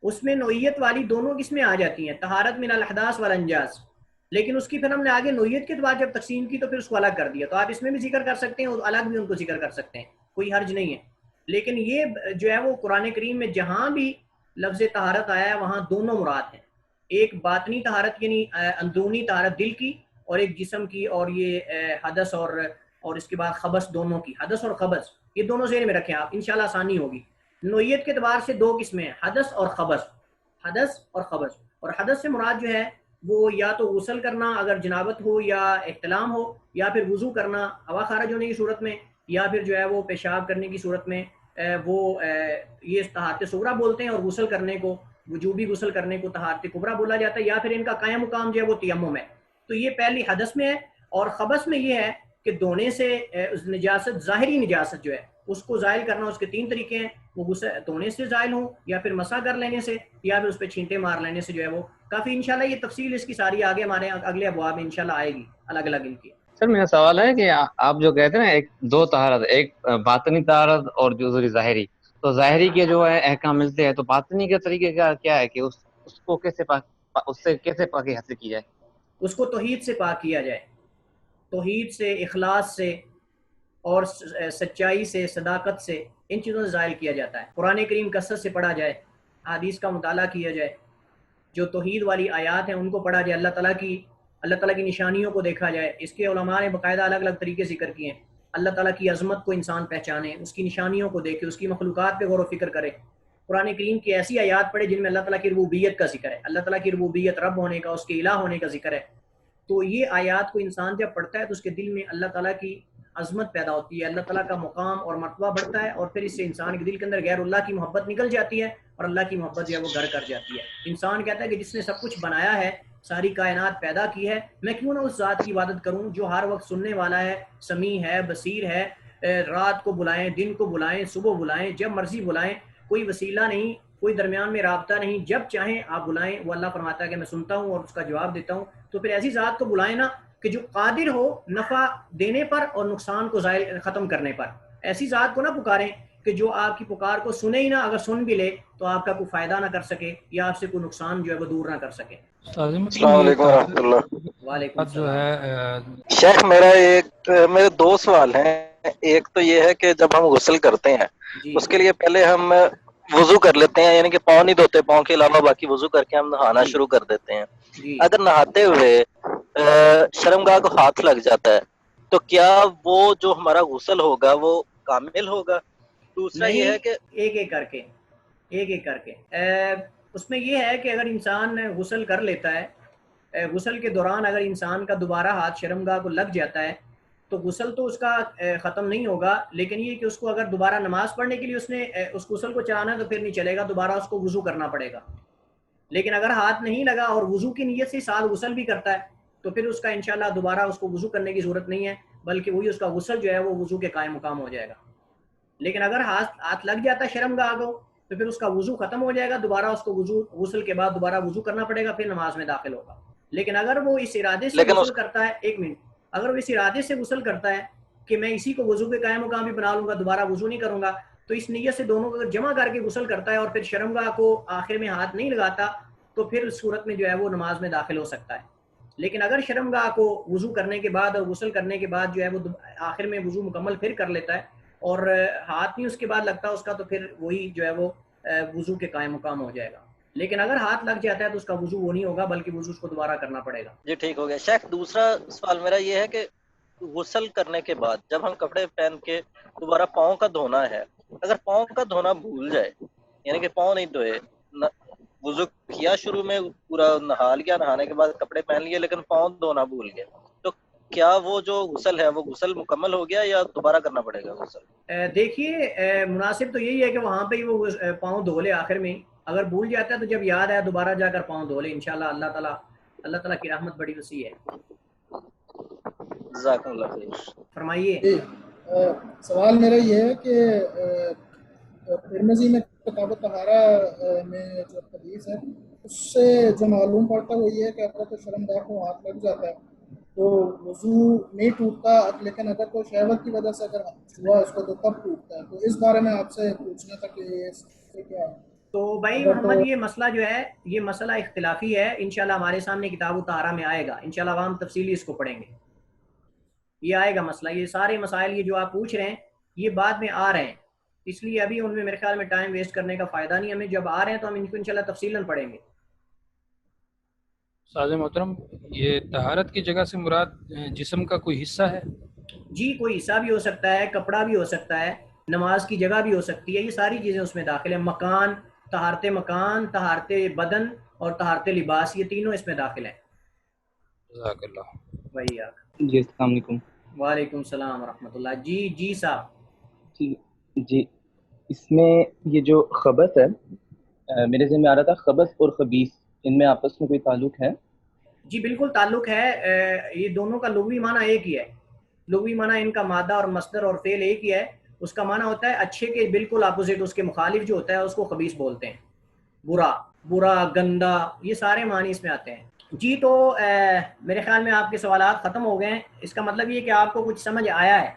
اس میں نوعیت والی دونوں قسمیں آ جاتی ہیں، طہارت من الاحداث والانجاز. لیکن اس کی پھر ہم نے آگے نوعیت کے بعد جب تقسیم کی تو پھر اس کو الگ کر دیا. تو آپ اس میں بھی ذکر کر سکتے ہیں اور الگ بھی ان کو ذکر کر سکتے ہیں، کوئی حرج نہیں ہے. لیکن یہ جو ہے وہ قرآن کریم میں جہاں بھی لفظ طہارت آیا ہے وہاں دونوں مراد ہیں. ایک باطنی طہارت یعنی اندرونی طہارت دل کی، اور ایک جسم کی. اور یہ حدث اور اس کے بعد خبث، دونوں کی، حدث اور خبث، یہ دونوں ذہن میں رکھیں آپ، انشاءاللہ آسانی ہوگی. نوعیت کے اعتبار سے 2 قسمیں ہیں، حدث اور خبث. حدث اور خبث. اور حدث سے مراد جو ہے وہ یا تو غسل کرنا اگر جنابت ہو، یا احتلام ہو، یا پھر وضو کرنا ہوا خارج ہونے کی صورت میں، یا پھر جو ہے وہ پیشاب کرنے کی صورت میں. وہ یہ طہارت صغریٰ بولتے ہیں، اور غسل کرنے کو، وجوبی غسل کرنے کو طہارت کبریٰ بولا جاتا ہے، یا پھر ان کا قائم مقام جو ہے وہ تیمم ہے. تو یہ پہلی حدث میں ہے. اور خبث میں یہ ہے کہ دھونے سے نجاست، ظاہری نجاست جو ہے اس کو زائل کرنا. اس کے 3 طریقے ہیں، وہ غسل دھونے سے زائل ہوں، یا پھر مسح کر لینے سے، یا پھر اس پہ چھینٹے مار لینے سے جو ہے وہ کافی. انشاءاللہ یہ تفصیل اس کی ساری آگے ہمارے اگلے ابواب میں انشاءاللہ آئے گی، الگ الگ ان کی. سر میرا سوال ہے کہ آپ جو کہتے ہیں نا ایک 2 طہارت، ایک باطنی طہارت اور دوسری ظاہری، تو ظاہری کے جو ہے احکام ملتے ہیں، تو باطنی کے طریقے کا کیا ہے کہ اس کو کیسے اس سے کیسے پاکی حاصل کی جائے؟ اس کو توحید سے پاک کیا جائے، توحید سے، اخلاص سے، اور سچائی سے، صداقت سے، ان چیزوں سے ظاہر کیا جاتا ہے. قرآن کریم کثرت سے پڑھا جائے، حدیث کا مطالعہ کیا جائے، جو توحید والی آیات ہیں ان کو پڑھا جائے، اللہ تعالیٰ کی اللہ تعالیٰ کی نشانیوں کو دیکھا جائے. اس کے علماء نے باقاعدہ الگ الگ طریقے ذکر کیے ہیں. اللہ تعالیٰ کی عظمت کو انسان پہچانے, اس کی نشانیوں کو دیکھے, اس کی مخلوقات پہ غور و فکر کرے. قرآن کریم کی ایسی آیات پڑھے جن میں اللہ تعالیٰ کی ربوبیت کا ذکر ہے, اللہ تعالیٰ کی ربوبیت, رب ہونے کا, اس کے الہ ہونے کا ذکر ہے. تو یہ آیات کو انسان جب پڑھتا ہے تو اس کے دل میں اللہ تعالیٰ کی عظمت پیدا ہوتی ہے, اللہ تعالیٰ کا مقام اور مرتبہ بڑھتا ہے, اور پھر اس سے انسان کے دل کے اندر غیر اللہ کی محبت نکل جاتی ہے, اور اللہ کی محبت جو ہے وہ گھر کر جاتی ہے. انسان کہتا ہے کہ جس نے سب کچھ بنایا ہے, ساری کائنات پیدا کی ہے, میں کیوں نہ اس ذات کی عبادت کروں جو ہر وقت سننے والا ہے, سمیع ہے, بصیر ہے, رات کو بلائیں, دن کو بلائیں, صبح بلائیں, جب مرضی بلائیں, کوئی وسیلہ نہیں, کوئی درمیان میں رابطہ نہیں, جب چاہیں آپ بلائیں. وہ اللہ فرماتا ہے کہ میں سنتا ہوں اور اس کا جواب دیتا ہوں. تو پھر ایسی ذات کو بلائیں نا کہ جو قادر ہو نفع دینے پر اور نقصان کو ختم کرنے پر. ایسی ذات کو نہ پکاریں کہ جو آپ کی پکار کو سنے ہی نہ, اگر سن بھی لے تو آپ کا کوئی فائدہ نہ کر سکے یا آپ سے کوئی نقصان جو ہے وہ دور نہ کر سکے. السلام علیکم ورحمۃ اللہ. وعلیکم جو السلام. ہے شیخ میرے دو سوال ہیں. ایک تو یہ ہے کہ جب ہم غسل کرتے ہیں جی اس کے لیے پہلے ہم وضو کر لیتے ہیں, یعنی کہ پاؤں نہیں دھوتے, پاؤں کے علاوہ باقی وضو کر کے ہم نہانا جی شروع کر دیتے ہیں. جی اگر نہاتے ہوئے شرمگاہ کو ہاتھ لگ جاتا ہے تو کیا وہ جو ہمارا غسل ہوگا وہ کامل ہوگا؟ دوسرا یہ ہے نہیں, کہ ایک ایک کر کے اس میں یہ ہے کہ اگر انسان غسل کر لیتا ہے, غسل کے دوران اگر انسان کا دوبارہ ہاتھ شرمگاہ کو لگ جاتا ہے تو غسل تو اس کا ختم نہیں ہوگا, لیکن یہ کہ اس کو اگر دوبارہ نماز پڑھنے کے لیے اس نے اس غسل کو چلانا تو پھر نہیں چلے گا, دوبارہ اس کو وضو کرنا پڑے گا. لیکن اگر ہاتھ نہیں لگا اور وضو کی نیت سے ساتھ غسل بھی کرتا ہے تو پھر اس کا انشاءاللہ دوبارہ اس کو وضو کرنے کی ضرورت نہیں ہے, بلکہ وہی اس کا غسل جو ہے وہ وضو کے قائم مقام ہو جائے گا. لیکن اگر ہاتھ لگ جاتا ہے شرمگاہ کو تو پھر اس کا وضو ختم ہو جائے گا, دوبارہ اس کو غسل کے بعد دوبارہ وضو کرنا پڑے گا, پھر نماز میں داخل ہوگا. لیکن اگر وہ اس ارادے سے غسل کرتا ہے, ایک منٹ, اگر وہ اس ارادے سے غسل کرتا ہے کہ میں اسی کو وضو کے قائم مقام بھی بنا لوں گا, دوبارہ وضو نہیں کروں گا, تو اس نیت سے دونوں کو جمع کر کے غسل کرتا ہے اور پھر شرمگاہ کو آخر میں ہاتھ نہیں لگاتا تو پھر اس صورت میں جو ہے وہ نماز میں داخل ہو سکتا ہے. لیکن اگر شرمگاہ کو وضو کرنے کے بعد اور غسل کرنے کے بعد جو ہے وہ آخر میں وضو مکمل پھر کر لیتا ہے اور ہاتھ نہیں اس کے بعد لگتا اس کا, تو پھر وہی جو ہے وہ وضو کے قائم مقام ہو جائے گا. لیکن اگر ہاتھ لگ جاتا ہے تو اس کا وضو وہ نہیں ہوگا, بلکہ وضو اس کو دوبارہ کرنا پڑے گا. جی ٹھیک ہو گیا. شیخ دوسرا سوال میرا یہ ہے کہ غسل کرنے کے بعد جب ہم کپڑے پہن کے دوبارہ پاؤں کا دھونا ہے, اگر پاؤں کا دھونا بھول جائے, یعنی کہ پاؤں نہیں دھوئے, وضو کیا شروع میں پورا نہا لیا, نہانے کے بعد کپڑے پہن لیے لیکن پاؤں دھونا بھول گئے, تو کیا وہ جو غسل ہے وہ غسل مکمل ہو گیا یا دوبارہ کرنا پڑے گا غسل؟ دیکھیے مناسب تو یہی ہے کہ وہاں پہ ہی وہ پاؤں دھو لے آخر میں. اگر بھول جاتا ہے تو جب یاد آیا دوبارہ جا کر پاؤں دھو لے, انشاءاللہ اللہ تعالیٰ کی رحمت بڑی وسیع ہے. جزاکم اللہ خیر. فرمائیے. سوال میرا یہ ہے کہ ترمذی میں کتاب الطہارہ میں جو حدیث ہے اس سے جو معلوم پڑتا ہے وہ یہ ہے کہ اگر تو شرمگاہ کو ہاتھ لگ جاتا ہے تو وضو نہیں ٹوٹتا, لیکن اگر کوئی شہوت کی وجہ سے اگر ہوا اس کو تو کب ٹوٹتا ہے. تو اس بارے میں آپ سے پوچھنا تھا کہ یہ کیا ہے. تو بھائی محمد, یہ مسئلہ جو ہے یہ مسئلہ اختلافی ہے, انشاءاللہ ہمارے سامنے کتاب الطہارہ میں آئے گا, انشاءاللہ ہم تفصیلی اس کو پڑھیں گے. یہ آئے گا مسئلہ, یہ سارے مسائل یہ جو آپ پوچھ رہے ہیں یہ بعد میں آ رہے ہیں, اس لیے ابھی ان میں میرے خیال میں ٹائم ویسٹ کرنے کا فائدہ نہیں ہمیں. جب آ رہے ہیں تو ہم ان کو انشاءاللہ تفصیلاً پڑھیں گے. استاد محترم, یہ طہارت کی جگہ سے مراد جسم کا کوئی حصہ ہے؟ جی, کوئی حصہ بھی ہو سکتا ہے, کپڑا بھی ہو سکتا ہے, نماز کی جگہ بھی ہو سکتی ہے, یہ ساری چیزیں اس میں داخل ہیں. مکان, طہارت بدن اور طہارت لباس, یہ تینوں اس میں داخل ہیں. جزاک اللہ. وہی آپ. جی السلام علیکم. وعلیکم السلام ورحمۃ اللہ. جی صاحب. جی اس میں یہ جو خبث ہے, میرے ذہن میں آ رہا تھا خبث اور خبیث, ان میں آپس میں کوئی تعلق ہے؟ جی بالکل تعلق ہے. یہ دونوں کا لغوی معنی ایک ہی ہے. لغوی معنی ان کا مادہ اور مصدر اور فعل ایک ہی ہے. اس کا معنی ہوتا ہے اچھے کے بالکل اپوزٹ, اس کے مخالف جو ہوتا ہے اس کو خبیث بولتے ہیں. برا, گندا, یہ سارے معنی اس میں آتے ہیں. جی تو میرے خیال میں آپ کے سوالات ختم ہو گئے ہیں. اس کا مطلب یہ کہ آپ کو کچھ سمجھ آیا ہے.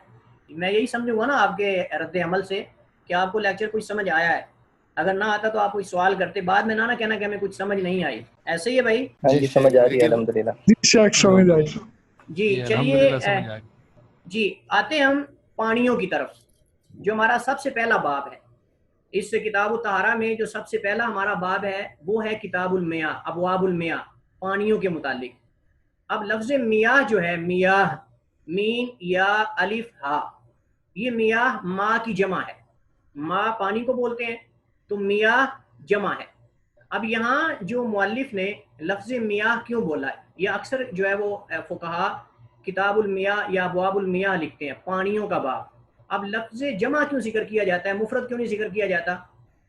میں یہی سمجھوں گا نا آپ کے رد عمل سے کہ آپ کو لیکچر کچھ سمجھ آیا ہے. اگر نہ آتا تو آپ کوئی سوال کرتے, بعد میں نہ کہنا کہ ہمیں کچھ سمجھ نہیں آئی. ایسے ہی ہے بھائی. ہاں جی سمجھ آ رہی ہے الحمدللہ. سمجھ آئی. جی چلیے, جی آتے ہم پانیوں کی طرف, جو ہمارا سب سے پہلا باب ہے اس کتاب الطہارہ میں. جو سب سے پہلا ہمارا باب ہے وہ ہے کتاب المیاں, ابواب المیاں, پانیوں کے متعلق. اب لفظ میاہ جو ہے، میاہ، مین یا الف ہا، یہ میاہ ماں کی جمع ہے، ماں پانی کو بولتے ہیں، تو میاہ جمع ہے۔ اب یہاں جو مؤلف نے لفظ میاہ کیوں بولا ہے، یہ اکثر جو ہے وہ فقہا کتاب المیاہ یا ابواب المیاہ لکھتے ہیں، پانیوں کا باب۔ اب لفظ جمع کیوں ذکر کیا جاتا ہے، مفرد کیوں نہیں ذکر کیا جاتا؟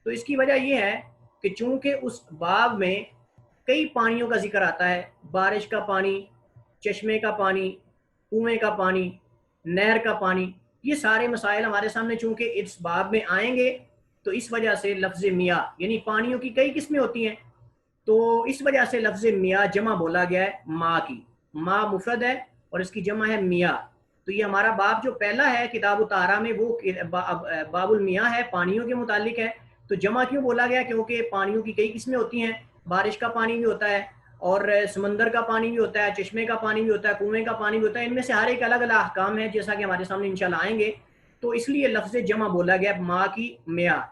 تو اس کی وجہ یہ ہے کہ چونکہ اس باب میں کئی پانیوں کا ذکر آتا ہے، بارش کا پانی، چشمے کا پانی، کنویں کا پانی، نہر کا پانی، یہ سارے مسائل ہمارے سامنے چونکہ اس باب میں آئیں گے، تو اس وجہ سے لفظ میاہ، یعنی پانیوں کی کئی قسمیں ہوتی ہیں، تو اس وجہ سے لفظ میاہ جمع بولا گیا ہے ماں کی، ماں مفرد ہے اور اس کی جمع ہے میاہ۔ تو یہ ہمارا باب جو پہلا ہے کتاب الطہارہ میں وہ باب المیاہ ہے، پانیوں کے متعلق ہے۔ تو جمع کیوں بولا گیا؟ کیونکہ پانیوں کی کئی قسمیں ہوتی ہیں، بارش کا پانی بھی ہوتا ہے اور سمندر کا پانی بھی ہوتا ہے، چشمے کا پانی بھی ہوتا ہے، کنویں کا پانی بھی ہوتا ہے، ان میں سے ہر ایک الگ الگ احکام ہے جیسا کہ ہمارے سامنے انشاءاللہ آئیں گے۔ تو اس لیے لفظ جمع بولا گیا ماں کی میاہ۔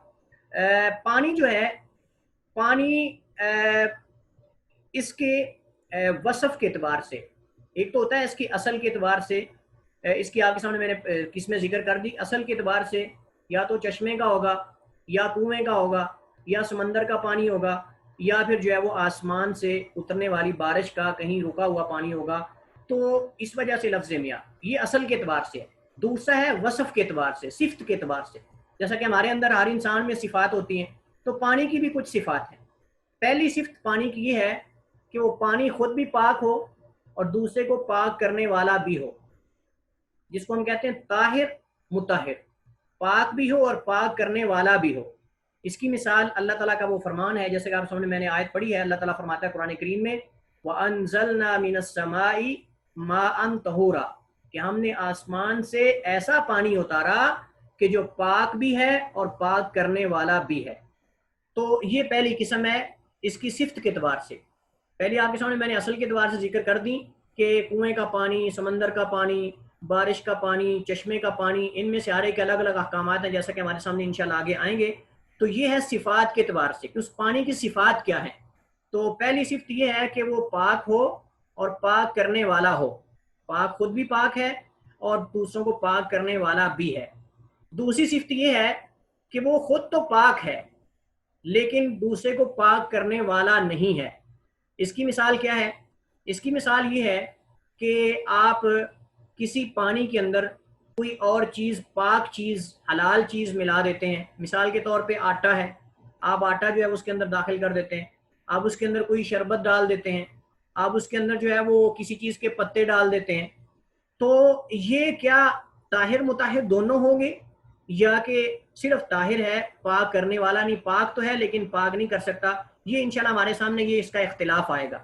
پانی جو ہے، پانی اس کے وصف کے اعتبار سے، ایک تو ہوتا ہے اس کی اصل کے اعتبار سے، اس کی آپ کے سامنے میں نے قسمیں ذکر کر دی، اصل کے اعتبار سے یا تو چشمے کا ہوگا یا کنویں کا ہوگا یا سمندر کا پانی ہوگا یا پھر جو ہے وہ آسمان سے اترنے والی بارش کا کہیں رکا ہوا پانی ہوگا، تو اس وجہ سے لفظ میاہ یہ اصل کے اعتبار سے ہے۔ دوسرا ہے وصف کے اعتبار سے، صفت کے اعتبار سے، جیسا کہ ہمارے اندر ہر انسان میں صفات ہوتی ہیں، تو پانی کی بھی کچھ صفات ہیں۔ پہلی صفت پانی کی یہ ہے کہ وہ پانی خود بھی پاک ہو اور دوسرے کو پاک کرنے والا بھی ہو، جس کو ہم کہتے ہیں طاہر مطہر، پاک بھی ہو اور پاک کرنے والا بھی ہو۔ اس کی مثال اللہ تعالیٰ کا وہ فرمان ہے، جیسے کہ آپ سامنے میں نے آیت پڑھی ہے، اللہ تعالیٰ فرماتا ہے قرآن کریم میں وَأَنزَلْنَا مِنَ السَّمَاءِ مَاءً طَهُورًا، کہ ہم نے آسمان سے ایسا پانی اتارا کہ جو پاک بھی ہے اور پاک کرنے والا بھی ہے۔ تو یہ پہلی قسم ہے اس کی صفت کے اعتبار سے۔ پہلے آپ کے سامنے میں نے اصل کے اعتبار سے ذکر کر دی کہ کنویں کا پانی، سمندر کا پانی، بارش کا پانی، چشمے کا پانی، ان میں سے ہر ایک الگ الگ احکامات ہیں جیسا کہ ہمارے سامنے انشاءاللہ آگے آئیں گے۔ تو یہ ہے صفات کے اعتبار سے کہ اس پانی کی صفات کیا ہیں۔ تو پہلی صفت یہ ہے کہ وہ پاک ہو اور پاک کرنے والا ہو، پاک خود بھی پاک ہے اور دوسروں کو پاک کرنے والا بھی ہے۔ دوسری صفت یہ ہے کہ وہ خود تو پاک ہے لیکن دوسرے کو پاک کرنے والا نہیں ہے۔ اس کی مثال کیا ہے؟ اس کی مثال یہ ہے کہ آپ کسی پانی کے اندر کوئی اور چیز، پاک چیز، حلال چیز ملا دیتے ہیں۔ مثال کے طور پہ آٹا ہے، آپ آٹا جو ہے اس کے اندر داخل کر دیتے ہیں، آپ اس کے اندر کوئی شربت ڈال دیتے ہیں، آپ اس کے اندر جو ہے وہ کسی چیز کے پتے ڈال دیتے ہیں، تو یہ کیا طاہر مطہر دونوں ہوں گے، یا کہ صرف طاہر ہے، پاک کرنے والا نہیں؟ پاک تو ہے لیکن پاک نہیں کر سکتا۔ یہ انشاءاللہ ہمارے سامنے یہ اس کا اختلاف آئے گا،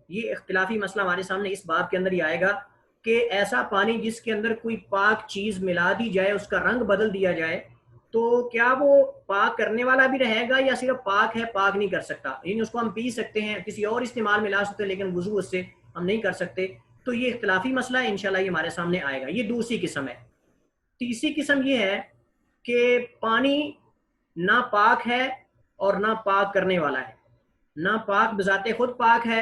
یہ اختلافی مسئلہ ہمارے سامنے اس باب کے اندر ہی آئے گا کہ ایسا پانی جس کے اندر کوئی پاک چیز ملا دی جائے، اس کا رنگ بدل دیا جائے، تو کیا وہ پاک کرنے والا بھی رہے گا یا صرف پاک ہے، پاک نہیں کر سکتا؟ یعنی اس کو ہم پی سکتے ہیں، کسی اور استعمال میں لا سکتے ہیں لیکن وضو اس سے ہم نہیں کر سکتے۔ تو یہ اختلافی مسئلہ ہے، انشاءاللہ یہ ہمارے سامنے آئے گا۔ یہ دوسری قسم ہے۔ تیسری قسم یہ ہے کہ پانی نہ پاک ہے اور نہ پاک کرنے والا ہے، نہ پاک بذات خود پاک ہے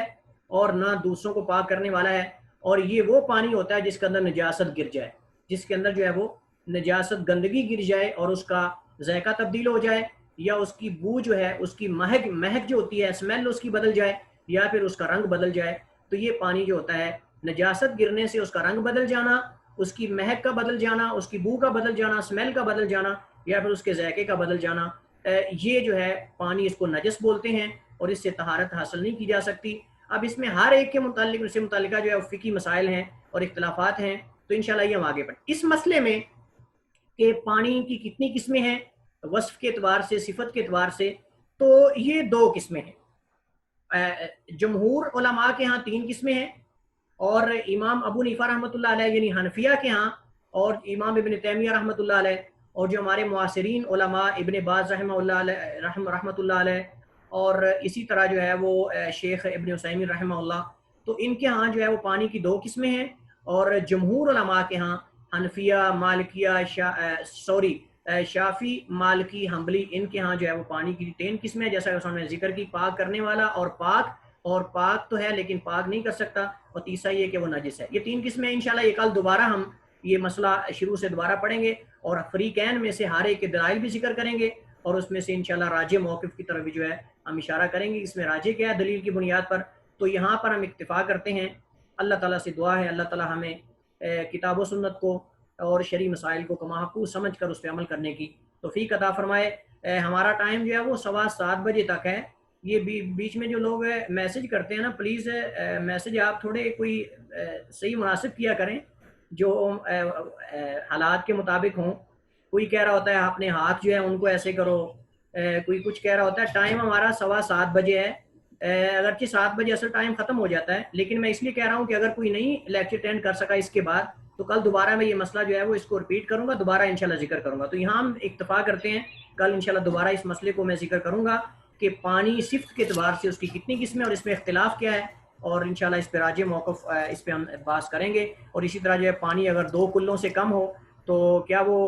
اور نہ دوسروں کو پاک کرنے والا ہے، اور یہ وہ پانی ہوتا ہے جس کے اندر نجاست گر جائے، جس کے اندر جو ہے وہ نجاست، گندگی گر جائے اور اس کا ذائقہ تبدیل ہو جائے، یا اس کی بو جو ہے، اس کی مہک جو ہوتی ہے، اسمیل اس کی بدل جائے، یا پھر اس کا رنگ بدل جائے۔ تو یہ پانی جو ہوتا ہے، نجاست گرنے سے اس کا رنگ بدل جانا، اس کی مہک کا بدل جانا، اس کی بو کا بدل جانا، اسمیل کا بدل جانا، یا پھر اس کے ذائقے کا بدل جانا، یہ جو ہے پانی، اس کو نجس بولتے ہیں اور اس سے طہارت حاصل نہیں کی جا سکتی۔ اب اس میں ہر ایک کے متعلق، اس سے متعلقہ جو ہے فقہی مسائل ہیں اور اختلافات ہیں، تو انشاءاللہ یہ ہم آگے بڑھیں اس مسئلے میں کہ پانی کی کتنی قسمیں ہیں وصف کے اعتبار سے، صفت کے اعتبار سے۔ تو یہ دو قسمیں ہیں۔ جمہور علماء کے ہاں 3 قسمیں ہیں، اور امام ابو حنیفہ رحمۃ اللہ علیہ یعنی حنفیہ کے ہاں، اور امام ابن تیمیہ رحمۃ اللہ علیہ، اور جو ہمارے معاصرین علماء ابن باز رحمہ اللہ علیہ رحمۃ اللہ علیہ، اور اسی طرح جو ہے وہ شیخ ابن عثیمین رحمہ اللہ، تو ان کے ہاں جو ہے وہ پانی کی 2 قسمیں ہیں، اور جمہور علماء کے ہاں حنفیہ، مالکیہ، شافی، مالکی، حنبلی، ان کے ہاں جو ہے وہ پانی کی 3 قسمیں، جیسا کہ اس نے ذکر کی، پاک کرنے والا اور پاک اور پاک تو ہے لیکن پاک نہیں کر سکتا، اور تیسرا یہ کہ وہ نجس ہے۔ یہ 3 قسمیں انشاءاللہ یہ کل دوبارہ ہم یہ مسئلہ شروع سے دوبارہ پڑھیں گے، اور فریقین میں سے ہر ایک کے دلائل بھی ذکر کریں گے، اور اس میں سے انشاءاللہ راجح موقف کی طرف بھی جو ہے ہم اشارہ کریں گے، اس میں راجح کیا ہے دلیل کی بنیاد پر۔ تو یہاں پر ہم اکتفا کرتے ہیں۔ اللہ تعالیٰ سے دعا ہے اللہ تعالیٰ ہمیں کتاب و سنت کو اور شرعی مسائل کو کما حقوق سمجھ کر اس پہ عمل کرنے کی توفیق عطا فرمائے۔ ہمارا ٹائم جو ہے وہ 7:15 بجے تک ہے۔ یہ بیچ میں جو لوگ میسج کرتے ہیں نا، پلیز میسج آپ تھوڑے کوئی صحیح مناسب کیا کریں جو حالات کے مطابق ہوں۔ کوئی کہہ رہا ہوتا ہے اپنے ہاتھ جو ہے ان کو ایسے کرو، کوئی کچھ کہہ رہا ہوتا ہے۔ ٹائم ہمارا 7:15 بجے ہے، اگرچہ 7 بجے اصل ٹائم ختم ہو جاتا ہے، لیکن میں اس لیے کہہ رہا ہوں کہ اگر کوئی نہیں لیکچر اٹینڈ کر سکا اس کے بعد تو کل دوبارہ میں یہ مسئلہ جو ہے وہ اس کو ریپیٹ کروں گا، دوبارہ انشاءاللہ ذکر کروں گا۔ تو یہاں ہم اکتفا کرتے ہیں، کل انشاءاللہ دوبارہ اس مسئلے کو میں ذکر کروں گا کہ پانی صفت کے اعتبار سے اس کی کتنی قسمیں اور اس میں اختلاف کیا ہے، اور انشاءاللہ اس پہ راجع موقف اس پہ ہم بحث کریں گے۔ اور اسی طرح جو ہے پانی اگر 2 کلوں سے کم ہو تو کیا وہ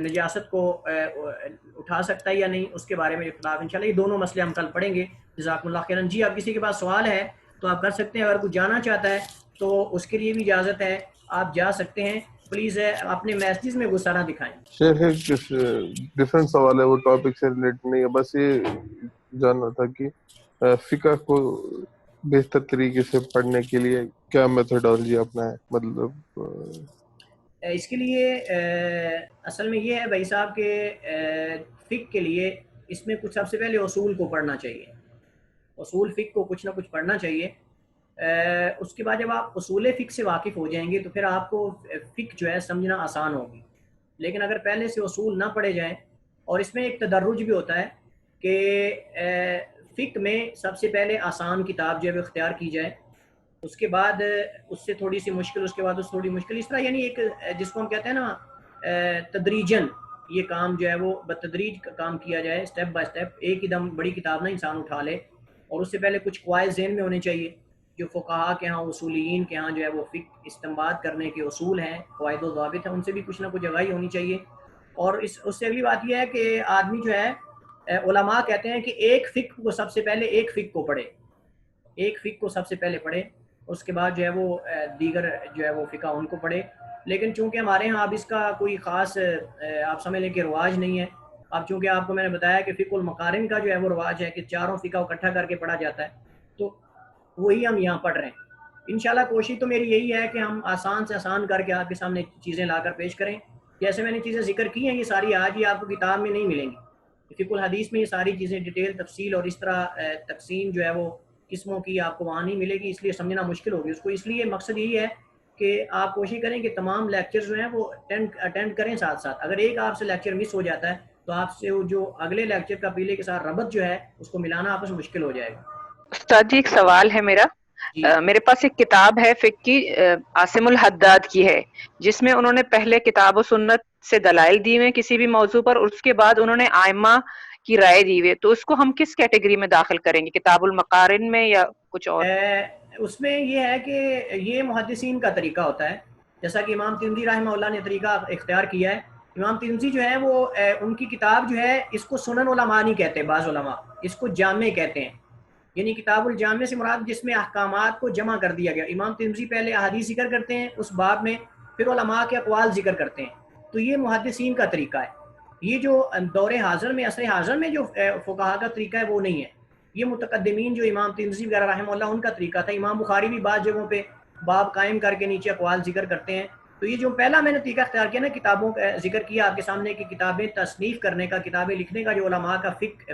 نجاست کو اٹھا سکتا ہے یا نہیں، اس کے بارے میں اختلاف انشاءاللہ یہ دونوں مسئلے ہم کل پڑھیں گے۔ جزاکم اللہ خیرا۔ جی آپ کسی کے پاس سوال ہے تو آپ کر سکتے ہیں، اگر کوئی جانا چاہتا ہے تو اس کے لیے بھی اجازت ہے، آپ جا سکتے ہیں۔ پلیز اپنے میسیجز میں غصہ نہ دکھائیں۔ شیخ ایک ڈفرینٹ سوال ہے، وہ ٹاپک سے ریلیٹ نہیں ہے، بس یہ جاننا تھا کہ فقہ کو بہتر طریقے سے پڑھنے کے لیے کیا میتھڈالوجی اپنا ہے، مطلب اس کے لیے اصل میں یہ ہے بھائی صاحب کہ فقہ کے لیے اس میں کچھ سب سے پہلے اصول کو پڑھنا چاہیے، اصول فقہ کو کچھ نہ کچھ پڑھنا چاہیے۔ اس کے بعد جب آپ اصول فقہ سے واقف ہو جائیں گے تو پھر آپ کو فقہ جو ہے سمجھنا آسان ہوگی۔ لیکن اگر پہلے سے اصول نہ پڑھے جائیں، اور اس میں ایک تدرج بھی ہوتا ہے کہ فقہ میں سب سے پہلے آسان کتاب جو ہے وہ اختیار کی جائے، اس کے بعد اس سے تھوڑی سی مشکل، اس کے بعد اس سے تھوڑی مشکل، اس طرح یعنی ایک جس کو ہم کہتے ہیں نا تدریجن یہ کام جو ہے وہ بتدریج کام کیا جائے، سٹیپ بائی سٹیپ۔ ایک ہی دم بڑی کتاب نہ انسان اٹھا لے، اور اس سے پہلے کچھ قواعد ذہن میں ہونے چاہیے جو فقہا کے ہاں، اصولیین کے ہاں جو ہے وہ فقہ استنباط کرنے کے اصول ہیں، قواعد و ضوابط ہیں، ان سے بھی کچھ نہ کچھ آگاہی ہونی چاہیے۔ اور اس سے اگلی بات یہ ہے کہ آدمی جو ہے علماء کہتے ہیں کہ ایک فقہ کو سب سے پہلے ایک فقہ کو پڑھے، ایک فقہ کو سب سے پہلے پڑھے، اس کے بعد جو ہے وہ دیگر جو ہے وہ فقہ ان کو پڑھے۔ لیکن چونکہ ہمارے ہاں اب اس کا کوئی خاص آپ سمجھ لیں کہ رواج نہیں ہے۔ اب چونکہ آپ کو میں نے بتایا کہ فقہ المقارن کا جو ہے وہ رواج ہے کہ چاروں فقہ کو اکٹھا کر کے پڑھا جاتا ہے، تو وہی ہم یہاں پڑھ رہے ہیں۔ انشاءاللہ کوشش تو میری یہی ہے کہ ہم آسان سے آسان کر کے آپ کے سامنے چیزیں لا کر پیش کریں۔ جیسے میں نے چیزیں ذکر کی ہیں یہ ساری آج ہی آپ کو کتاب میں نہیں ملیں گی، فقہ الحدیث میں یہ ساری چیزیں ڈیٹیل تفصیل اور اس طرح تقسیم جو ہے وہ قسموں کی آپ کو وہاں نہیں ملے گی، اس لیے سمجھنا مشکل ہوگی اس کو۔ اس لیے مقصد یہی ہے کہ آپ کوشش کریں کہ تمام لیکچر جو ہیں وہ اٹینڈ کریں ساتھ ساتھ۔ اگر ایک آپ سے لیکچر مس ہو جاتا ہے تو آپ سے جو اگلے لیکچر کا پہلے کے ساتھ ربط جو ہے اس کو ملانا آپس میں مشکل ہو جائے گا۔ استاد جی ایک سوال ہے میرا، میرے پاس ایک کتاب ہے فقہ کی، عاصم الحداد کی ہے، جس میں انہوں نے پہلے کتاب و سنت سے دلائل دی ہوئے کسی بھی موضوع پر، اور اس کے بعد انہوں نے ائمہ کی رائے دی ہوئی، تو اس کو ہم کس کیٹیگری میں داخل کریں گے، کتاب المقارن میں یا کچھ اور؟ اس میں یہ ہے کہ یہ محدثین کا طریقہ ہوتا ہے، جیسا کہ امام ترمذی رحمہ اللہ نے طریقہ اختیار کیا ہے۔ امام ترمذی جو ہے وہ ان کی کتاب جو ہے اس کو سنن علماء نہیں کہتے، بعض علماء اس کو جامع کہتے ہیں، یعنی کتاب الجامع سے مراد جس میں احکامات کو جمع کر دیا گیا۔ امام ترمذی پہلے احادیث ذکر کرتے ہیں اس باب میں، پھر علماء کے اقوال ذکر کرتے ہیں، تو یہ محدثین کا طریقہ ہے۔ یہ جو دور حاضر میں، عصر حاضر میں جو فقہا کا طریقہ ہے وہ نہیں ہے، یہ متقدمین جو امام ترمذی وغیرہ رحمہ اللہ ان کا طریقہ تھا۔ امام بخاری بھی بعض جگہوں پہ باب قائم کر کے نیچے اقوال ذکر کرتے ہیں۔ تو یہ جو پہلا میں نے طریقہ اختیار کیا نا، کتابوں کا ذکر کیا آپ کے سامنے کہ کتابیں تصنیف کرنے کا، کتابیں لکھنے کا، جو علماء کا فقہ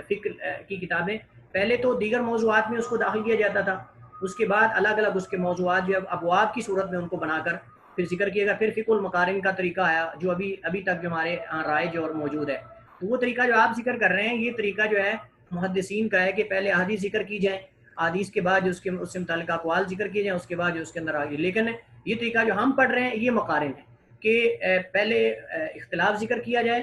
کی کتابیں، پہلے تو دیگر موضوعات میں اس کو داخل کیا جاتا تھا، اس کے بعد الگ الگ اس کے موضوعات جو ابواب کی صورت میں ان کو بنا کر پھر ذکر کیے گا۔ پھر فقہ المقارن کا طریقہ آیا جو ابھی تک جو ہمارے رائج اور موجود ہے۔ تو وہ طریقہ جو آپ ذکر کر رہے ہیں یہ طریقہ جو ہے محدثین کا ہے کہ پہلے احادیث ذکر کی جائیں، احادیث کے بعد جو اس سے متعلقہ اقوال ذکر کیے جائیں، اس کے بعد جو اس کے اندر آگے۔ لیکن یہ طریقہ جو ہم پڑھ رہے ہیں یہ مقارن ہے کہ پہلے اختلاف ذکر کیا جائے،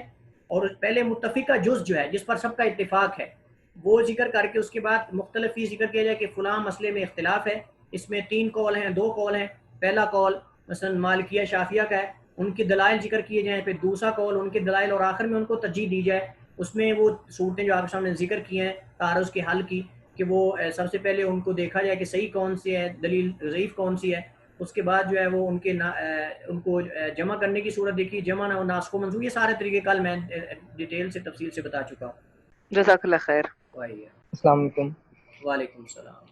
اور پہلے متفقہ جز جو ہے جس پر سب کا اتفاق ہے وہ ذکر کر کے اس کے بعد مختلف یہ ذکر کیا جائے کہ فلاں مسئلے میں اختلاف ہے، اس میں 3 قول ہیں، 2 قول ہیں۔ پہلا قول مثلا مالکیہ شافعیہ کا ہے، ان کے دلائل ذکر کیے جائیں، پھر دوسرا قول ان کے دلائل اور آخر میں ان کو ترجیح دی جائے، اس میں وہ صورتیں جو آپ کے سامنے ذکر کی ہیں تعارض کے حل کی، کہ وہ سب سے پہلے ان کو دیکھا جائے کہ صحیح کون سی ہے, دلیل ضعیف کون سی ہے, اس کے بعد جو ہے وہ ان کو جمع کرنے کی صورت دیکھی, جمع نہ ناسخ و منسوخ, یہ سارے طریقے کل میں ڈیٹیل سے تفصیل سے بتا چکا ہوں. جزاک اللہ خیر. السلام علیکم. وعلیکم السلام.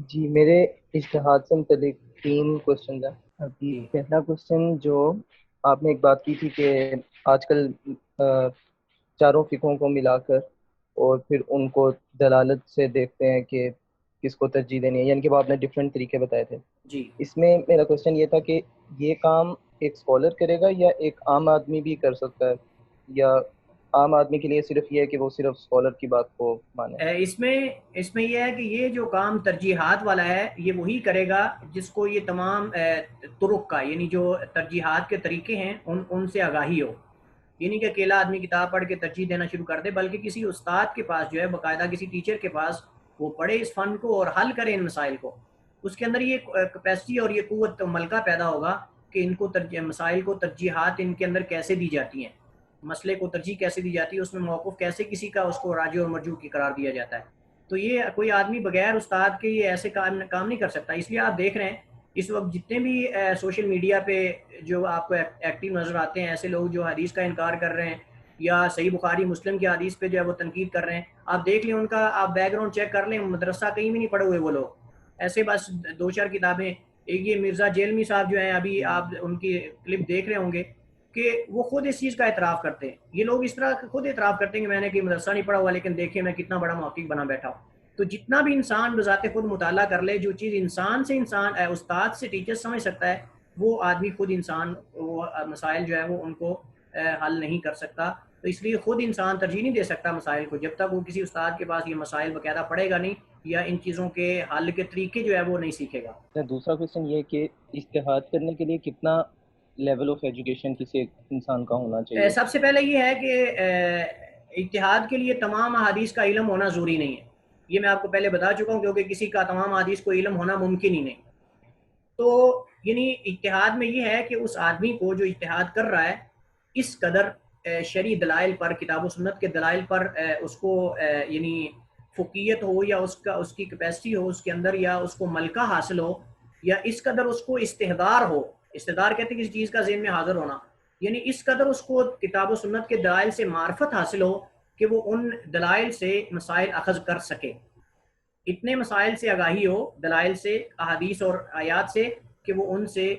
جی میرے اجتہاد سے متعلق 3 کوشچن ہیں. ابھی پہلا کوشچن, جو آپ نے ایک بات کی تھی کہ آج کل چاروں فقہوں کو ملا کر اور پھر ان کو دلالت سے دیکھتے ہیں کہ کس کو ترجیح دینی ہے, یعنی کہ وہ آپ نے ڈفرینٹ طریقے بتائے تھے. جی اس میں میرا کوشچن یہ تھا کہ یہ کام ایک اسکالر کرے گا یا ایک عام آدمی بھی کر سکتا ہے, یا عام آدمی کے لیے صرف یہ ہے کہ وہ صرف اسکالر کی بات کو مانے؟ اس میں یہ ہے کہ یہ جو کام ترجیحات والا ہے یہ وہی کرے گا جس کو یہ تمام طرق کا, یعنی جو ترجیحات کے طریقے ہیں ان سے آگاہی ہو. یعنی کہ اکیلا آدمی کتاب پڑھ کے ترجیح دینا شروع کر دے, بلکہ کسی استاد کے پاس جو ہے, باقاعدہ کسی ٹیچر کے پاس وہ پڑھے اس فن کو اور حل کرے ان مسائل کو. اس کے اندر یہ کیپیسٹی اور یہ قوت ملکہ پیدا ہوگا کہ ان کو مسائل کو ترجیحات ان کے اندر کیسے دی جاتی ہیں, مسئلے کو ترجیح کیسے دی جاتی ہے, اس میں موقف کیسے کسی کا اس کو راجع اور مرجوح کی قرار دیا جاتا ہے. تو یہ کوئی آدمی بغیر استاد کے یہ ایسے کام نہیں کر سکتا. اس لیے آپ دیکھ رہے ہیں اس وقت جتنے بھی سوشل میڈیا پہ جو آپ کو ایکٹیو نظر آتے ہیں, ایسے لوگ جو حدیث کا انکار کر رہے ہیں یا صحیح بخاری مسلم کی حدیث پہ جو ہے وہ تنقید کر رہے ہیں, آپ دیکھ لیں ان کا, آپ بیک گراؤنڈ چیک کر لیں, مدرسہ کہیں بھی نہیں پڑھے ہوئے وہ لوگ, ایسے بس 2-4 کتابیں. ایک یہ مرزا جیلمی صاحب جو ہیں, ابھی آپ ان کی کلپ دیکھ رہے ہوں گے کہ وہ خود اس چیز کا اعتراف کرتے ہیں. یہ لوگ اس طرح خود اعتراف کرتے ہیں کہ میں نے کوئی مدرسہ نہیں پڑھا ہوا, لیکن دیکھیں میں کتنا بڑا محقق بنا بیٹھا ہوں. تو جتنا بھی انسان بذات خود مطالعہ کر لے, جو چیز انسان سے انسان استاد سے ٹیچر سمجھ سکتا ہے, وہ آدمی خود انسان وہ مسائل جو ہے وہ ان کو حل نہیں کر سکتا. تو اس لیے خود انسان ترجیح نہیں دے سکتا مسائل کو جب تک وہ کسی استاد کے پاس یہ مسائل باقاعدہ پڑھے گا نہیں, یا ان چیزوں کے حل کے طریقے جو ہے وہ نہیں سیکھے گا. دوسرا کوشچن یہ کہ اجتہاد کرنے کے لیے کتنا لیول آف ایجوکیشن کسی انسان کا ہونا چاہیے؟ سب سے پہلے یہ ہے کہ اجتہاد کے لیے تمام احادیث کا علم ہونا ضروری نہیں ہے. یہ میں آپ کو پہلے بتا چکا ہوں, کیونکہ کسی کا تمام حدیث کو علم ہونا ممکن ہی نہیں. تو یعنی اجتہاد میں یہ ہے کہ اس آدمی کو جو اجتہاد کر رہا ہے اس قدر شرعی دلائل پر, کتاب و سنت کے دلائل پر اس کو یعنی فقیت ہو, یا اس کی کیپیسٹی ہو اس کے اندر, یا اس کو ملکہ حاصل ہو, یا اس قدر اس کو استحضار ہو. استحضار کہتے ہیں کسی چیز کا ذہن میں حاضر ہونا, یعنی اس قدر اس کو کتاب و سنت کے دلائل سے معرفت حاصل ہو کہ وہ ان دلائل سے مسائل اخذ کر سکے. اتنے مسائل سے آگاہی ہو, دلائل سے, احادیث اور آیات سے, کہ وہ ان سے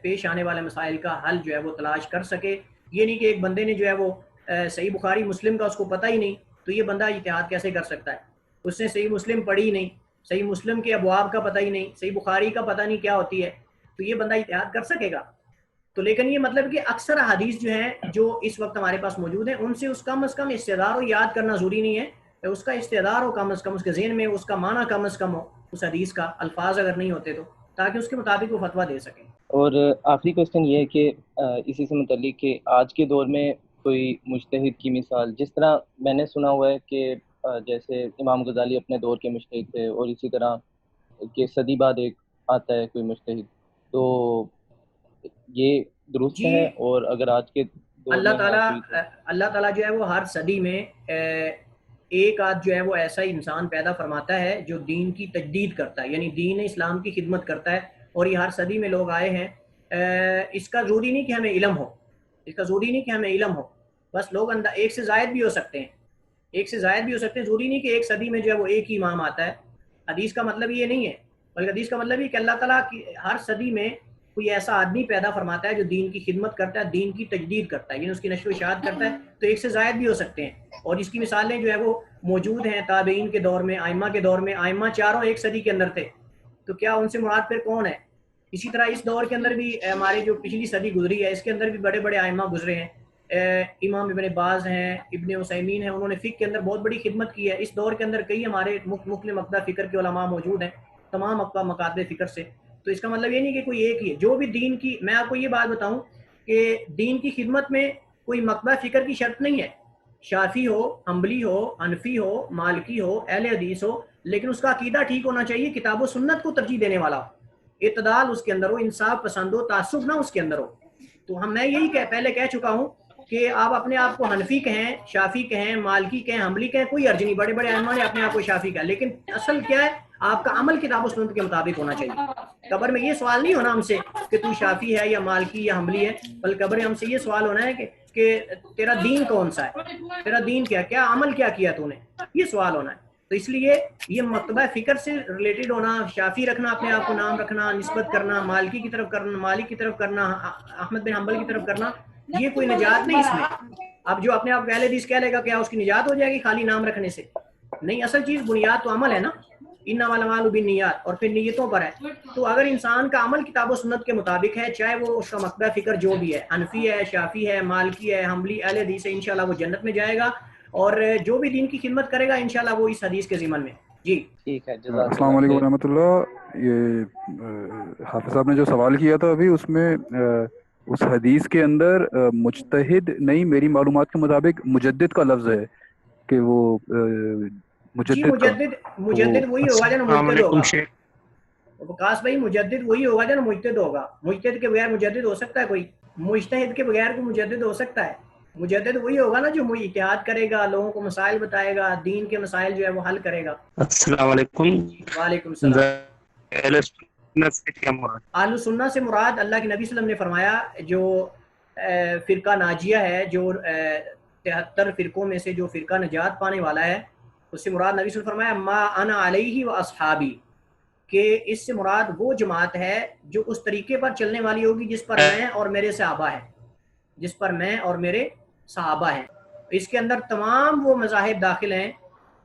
پیش آنے والے مسائل کا حل جو ہے وہ تلاش کر سکے. یہ نہیں کہ ایک بندے نے جو ہے وہ صحیح بخاری مسلم کا اس کو پتہ ہی نہیں, تو یہ بندہ اجتہاد کیسے کر سکتا ہے؟ اس نے صحیح مسلم پڑھی نہیں, صحیح مسلم کے ابواب کا پتہ ہی نہیں, صحیح بخاری کا پتہ نہیں کیا ہوتی ہے, تو یہ بندہ اجتہاد کر سکے گا؟ تو لیکن یہ مطلب کہ اکثر حدیث جو ہیں جو اس وقت ہمارے پاس موجود ہیں, ان سے اس کم از کم استعدار ہو, یاد کرنا ضروری نہیں ہے, اس کا استعدار ہو کم از کم, اس کے ذہن میں اس کا معنی کم از کم ہو اس حدیث کا, الفاظ اگر نہیں ہوتے تو, تاکہ اس کے مطابق وہ فتویٰ دے سکیں. اور آخری کوشچن یہ ہے کہ اسی سے متعلق کہ آج کے دور میں کوئی مجتہد کی مثال, جس طرح میں نے سنا ہوا ہے کہ جیسے امام غزالی اپنے دور کے مجتہد تھے, اور اسی طرح کہ صدی بعد ایک آتا ہے کوئی مجتہد, تو یہ درست ہے؟ اور اگر آج کے دور اللہ تعالیٰ جو ہے وہ ہر صدی میں ایک آدھ جو ہے وہ ایسا انسان پیدا فرماتا ہے جو دین کی تجدید کرتا ہے, یعنی دین اسلام کی خدمت کرتا ہے, اور یہ ہر صدی میں لوگ آئے ہیں. اس کا ضروری نہیں کہ ہمیں علم ہو, بس لوگ ایک سے زائد بھی ہو سکتے ہیں, ضروری نہیں کہ ایک صدی میں جو ہے وہ ایک ہی امام آتا ہے. حدیث کا مطلب یہ نہیں ہے, بلکہ حدیث کا مطلب یہ کہ اللہ تعالیٰ کی ہر صدی میں کوئی ایسا آدمی پیدا فرماتا ہے جو دین کی خدمت کرتا ہے, دین کی تجدید کرتا ہے, یعنی اس کی نشر و اشاعت کرتا ہے. تو ایک سے زائد بھی ہو سکتے ہیں, اور اس کی مثالیں جو ہے وہ موجود ہیں تابعین کے دور میں, ائمہ کے دور میں. ائمہ چاروں ایک صدی کے اندر تھے, تو کیا ان سے مراد پھر کون ہے؟ اسی طرح اس دور کے اندر بھی ہماری جو پچھلی صدی گزری ہے, اس کے اندر بھی بڑے بڑے ائمہ گزرے ہیں. امام ابن باز ہیں, ابن عثیمین ہیں, انہوں نے فقہ کے اندر بہت بڑی خدمت کی ہے. اس دور کے اندر کئی ہمارے مختلف مقطع فکر کے علماء موجود ہیں, تمام مقاطع فکر سے. تو اس کا مطلب یہ نہیں کہ کوئی ایک ہی ہے. جو بھی دین کی, میں آپ کو یہ بات بتاؤں کہ دین کی خدمت میں کوئی مقطع فکر کی شرط نہیں ہے. شافعی ہو, حنبلی ہو, حنفی ہو, مالکی ہو, اہل حدیث ہو, لیکن اس کا عقیدہ ٹھیک ہونا چاہیے, کتاب و سنت کو ترجیح دینے والا ہو, اعتدال اس کے اندر ہو, انصاف پسند ہو, تعصب نہ اس کے اندر ہو. تو میں یہی پہلے کہہ چکا ہوں کہ آپ اپنے آپ کو حنفی کہیں، شافی کہیں، مالکی کہیں، حنبلی کہیں، کوئی عرض نہیں. بڑے بڑے ائمہ نے اپنے آپ کو شافی کہا، لیکن اصل کیا ہے؟ آپ کا عمل کتاب و سنت کے مطابق ہونا چاہیے. قبر میں یہ سوال نہیں ہونا ہم سے کہ تو شافی ہے یا مالکی یا حنبلی ہے، بلکہ قبر میں ہم سے یہ سوال ہونا ہے کہ تیرا دین کون سا ہے، تیرا دین کیا عمل کیا تو نے، یہ سوال ہونا ہے. تو اس لیے یہ مکتبہ فکر سے ریلیٹڈ ہونا، شافی رکھنا، اپنے آپ کو نام رکھنا، نسبت کرنا، مالکی کی طرف کرنا، مالک کی طرف کرنا، احمد بن حنبل کی طرف کرنا، یہ کوئی نجات نہیں اس میں. اب جو اپنے آپ کو اہل حدیث کہہ لے گا کیا اس کی نجات ہو جائے گی خالی نام رکھنے سے؟ نہیں، اصل چیز بنیاد تو عمل ہے نا. انما الاعمال بالنیات، اور پھر نیتوں پر ہے. تو اگر انسان کا عمل کتاب و سنت کے مطابق ہے، چاہے وہ اس کا مکتبہ فکر جو بھی ہے، حنفی ہے، شافی ہے، مالکی ہے، حنبلی، اہل حدیث ہے، انشاءاللہ وہ جنت میں جائے گا. اور جو بھی دین کی خدمت کرے گا انشاءاللہ وہ اس حدیث کے ضمن میں. جی ٹھیک ہے، السلام علیکم ورحمۃ اللہ. یہ حافظ صاحب نے جو سوال کیا تھا ابھی، اس میں اس حدیث کے اندر مجتہد نہیں، میری معلومات کے مطابق مجدد کا لفظ ہے کہ وہ جی مجدد مجدد وہی ہوگا جو مجتہد ہوگا. وقاص بھائی مجدد وہی ہوگا جو مجتہد ہوگا. مجتہد کے بغیر مجدد ہو سکتا ہے کوئی؟ مجتہد کے بغیر کوئی مجدد ہو سکتا ہے؟ مجدد وہی ہوگا نا جو اجتہاد کرے گا، لوگوں کو مسائل بتائے گا، دین کے مسائل جو ہے وہ حل کرے گا. السلام علیکم. وعلیکم السلام. اہل سنت سے مراد اللہ کے نبی صلی اللہ علیہ وسلم نے فرمایا جو فرقہ ناجیہ ہے، جو 73 فرقوں میں سے جو فرقہ نجات پانے والا ہے، اس سے مراد نبی صلی اللہ علیہ وسلم فرمایا ما انا علیہ و اصحابی، کہ اس سے مراد وہ جماعت ہے جو اس طریقے پر چلنے والی ہوگی جس پر میں اور میرے صحابہ ہیں، جس پر میں اور میرے صحابہ ہیں. اس کے اندر تمام وہ مذاہب داخل ہیں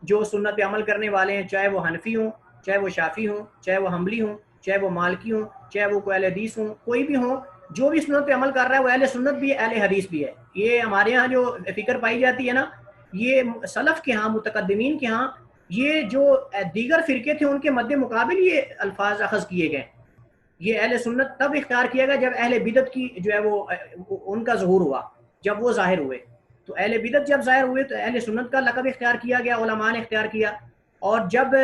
جو سنت پہ عمل کرنے والے ہیں، چاہے وہ حنفی ہوں، چاہے وہ شافی ہوں، چاہے وہ حنبلی ہوں، چاہے وہ مالکی ہوں، چاہے وہ کوئی اہل حدیث ہوں، کوئی بھی ہوں، جو بھی سنت پہ عمل کر رہا ہے وہ اہل سنت بھی ہے، اہل حدیث بھی ہے. یہ ہمارے ہاں جو فکر پائی جاتی ہے نا، یہ سلف کے ہاں، متقدمین کے ہاں، یہ جو دیگر فرقے تھے ان کے مد مقابل یہ الفاظ اخذ کیے گئے. یہ اہل سنت تب اختیار کیا گیا جب اہل بدعت کی جو ہے وہ ان کا ظہور ہوا، جب وہ ظاہر ہوئے. تو اہل بدعت جب ظاہر ہوئے تو اہل سنت کا لقب اختیار کیا گیا، علماء نے اختیار کیا. اور جب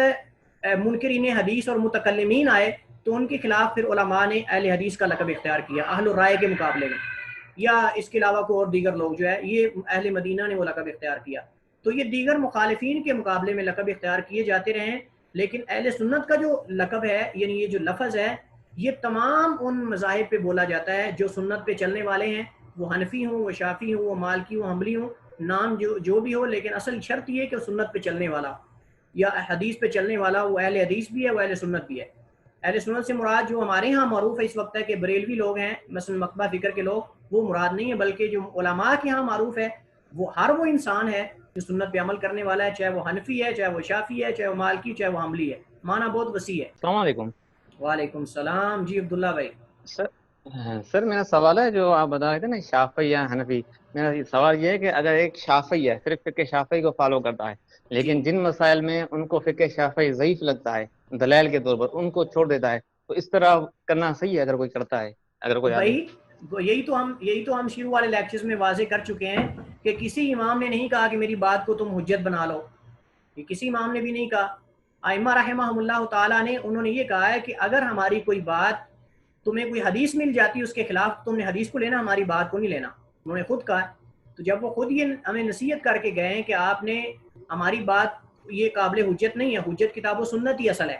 منکرین حدیث اور متکلمین آئے تو ان کے خلاف پھر علماء نے اہل حدیث کا لقب اختیار کیا اہل الرائے کے مقابلے میں، یا اس کے علاوہ کوئی اور دیگر لوگ جو ہے یہ اہل مدینہ نے وہ لقب اختیار کیا. تو یہ دیگر مخالفین کے مقابلے میں لقب اختیار کیے جاتے رہے ہیں. لیکن اہل سنت کا جو لقب ہے، یعنی یہ جو لفظ ہے، یہ تمام ان مذاہب پہ بولا جاتا ہے جو سنت پہ چلنے والے ہیں، وہ حنفی ہوں، وہ شافی ہوں، وہ مالکی ہوں، حنبلی ہوں، نام جو بھی ہو، لیکن اصل شرط یہ ہے کہ سنت پہ چلنے والا یا حدیث پہ چلنے والا وہ اہل حدیث بھی ہے، وہ اہل سنت بھی ہے. اہل سنت سے مراد جو ہمارے ہاں معروف ہے اس وقت ہے کہ بریلوی لوگ ہیں، مثلا مکتبہ فکر کے لوگ، وہ مراد نہیں ہے، بلکہ جو علماء کے ہاں معروف ہے وہ ہر وہ انسان ہے جو سنت پہ عمل کرنے والا ہے، چاہے وہ حنفی ہے، چاہے وہ شافی ہے، چاہے وہ مالکی، چاہے وہ حنبلی ہے. معنی بہت وسیع ہے. السلام علیکم. وعلیکم السلام. جی عبداللہ بھائی. سر میرا سوال ہے جو آپ بتا رہے تھے نا شافعی یا حنفی، میرا سوال یہ ہے کہ اگر ایک شافعی ہے، صرف فقہ شافعی کو فالو کرتا ہے، لیکن جن مسائل میں ان کو فقہ شافعی ضعیف لگتا ہے دلائل کے طور پر ان کو چھوڑ دیتا ہے، تو اس طرح کرنا صحیح ہے اگر کوئی کرتا ہے؟ اگر کوئی بھائی یہی تو ہم شروع والے لیکچرز میں واضح کر چکے ہیں کہ کسی امام نے نہیں کہا کہ میری بات کو تم حجت بنا لو، یہ کسی امام نے بھی نہیں کہا. ائمہ رحمہم اللہ تعالیٰ نے انہوں نے یہ کہا ہے کہ اگر ہماری کوئی بات تمہیں کوئی حدیث مل جاتی ہے اس کے خلاف، تم نے حدیث کو لینا، ہماری بات کو نہیں لینا. انہوں نے خود کہا. تو جب وہ خود یہ ہمیں نصیحت کر کے گئے ہیں کہ آپ نے ہماری بات یہ قابل حجت نہیں ہے، حجت کتاب و سنت ہی اصل ہے،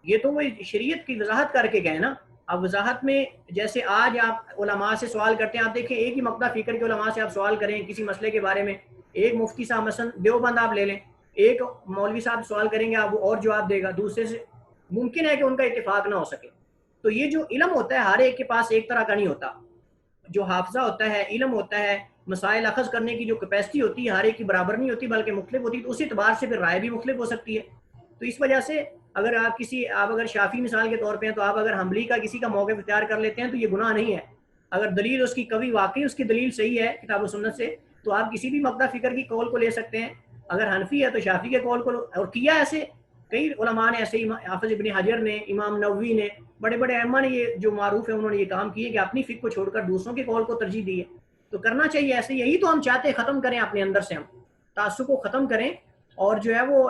یہ تو وہ شریعت کی وضاحت کر کے گئے نا. اب وضاحت میں جیسے آج آپ علماء سے سوال کرتے ہیں، آپ دیکھیں ایک ہی مکتبہ فکر کے علماء سے آپ سوال کریں کسی مسئلے کے بارے میں، ایک مفتی صاحب مثلا دیوبند آپ لے لیں، ایک مولوی صاحب سوال کریں گے آپ وہ اور جواب دے گا، دوسرے سے ممکن ہے کہ ان کا اتفاق نہ ہو سکے. تو یہ جو علم ہوتا ہے ہر ایک کے پاس ایک طرح کا نہیں ہوتا. جو حافظہ ہوتا ہے، علم ہوتا ہے، مسائل اخذ کرنے کی جو کیپیسٹی ہوتی ہے ہر ایک کی برابر نہیں ہوتی بلکہ مختلف ہوتی ہے. تو اس اعتبار سے پھر رائے بھی مختلف ہو سکتی ہے. تو اس وجہ سے اگر آپ اگر شافی مثال کے طور پہ ہیں تو آپ اگر حنبلی کا کسی کا موقف اختیار کر لیتے ہیں تو یہ گناہ نہیں ہے. اگر دلیل اس کی قوی، واقعی اس کی دلیل صحیح ہے کتاب و سنت سے، تو آپ کسی بھی مکتبہ فکر کی قول کو لے سکتے ہیں. اگر حنفی ہے تو شافی کے قول کو اور کیا ایسے کئی علماء نے، ایسے حافظ ابن حجر نے، امام نووی نے، بڑے بڑے ائمہ نے یہ جو معروف ہے انہوں نے یہ کام کیے کہ اپنی فقہ کو چھوڑ کر دوسروں کے قول کو ترجیح دی ہے. تو کرنا چاہیے ایسے. یہی تو ہم چاہتے ہیں، ختم کریں اپنے اندر سے، ہم تعصب کو ختم کریں اور جو ہے وہ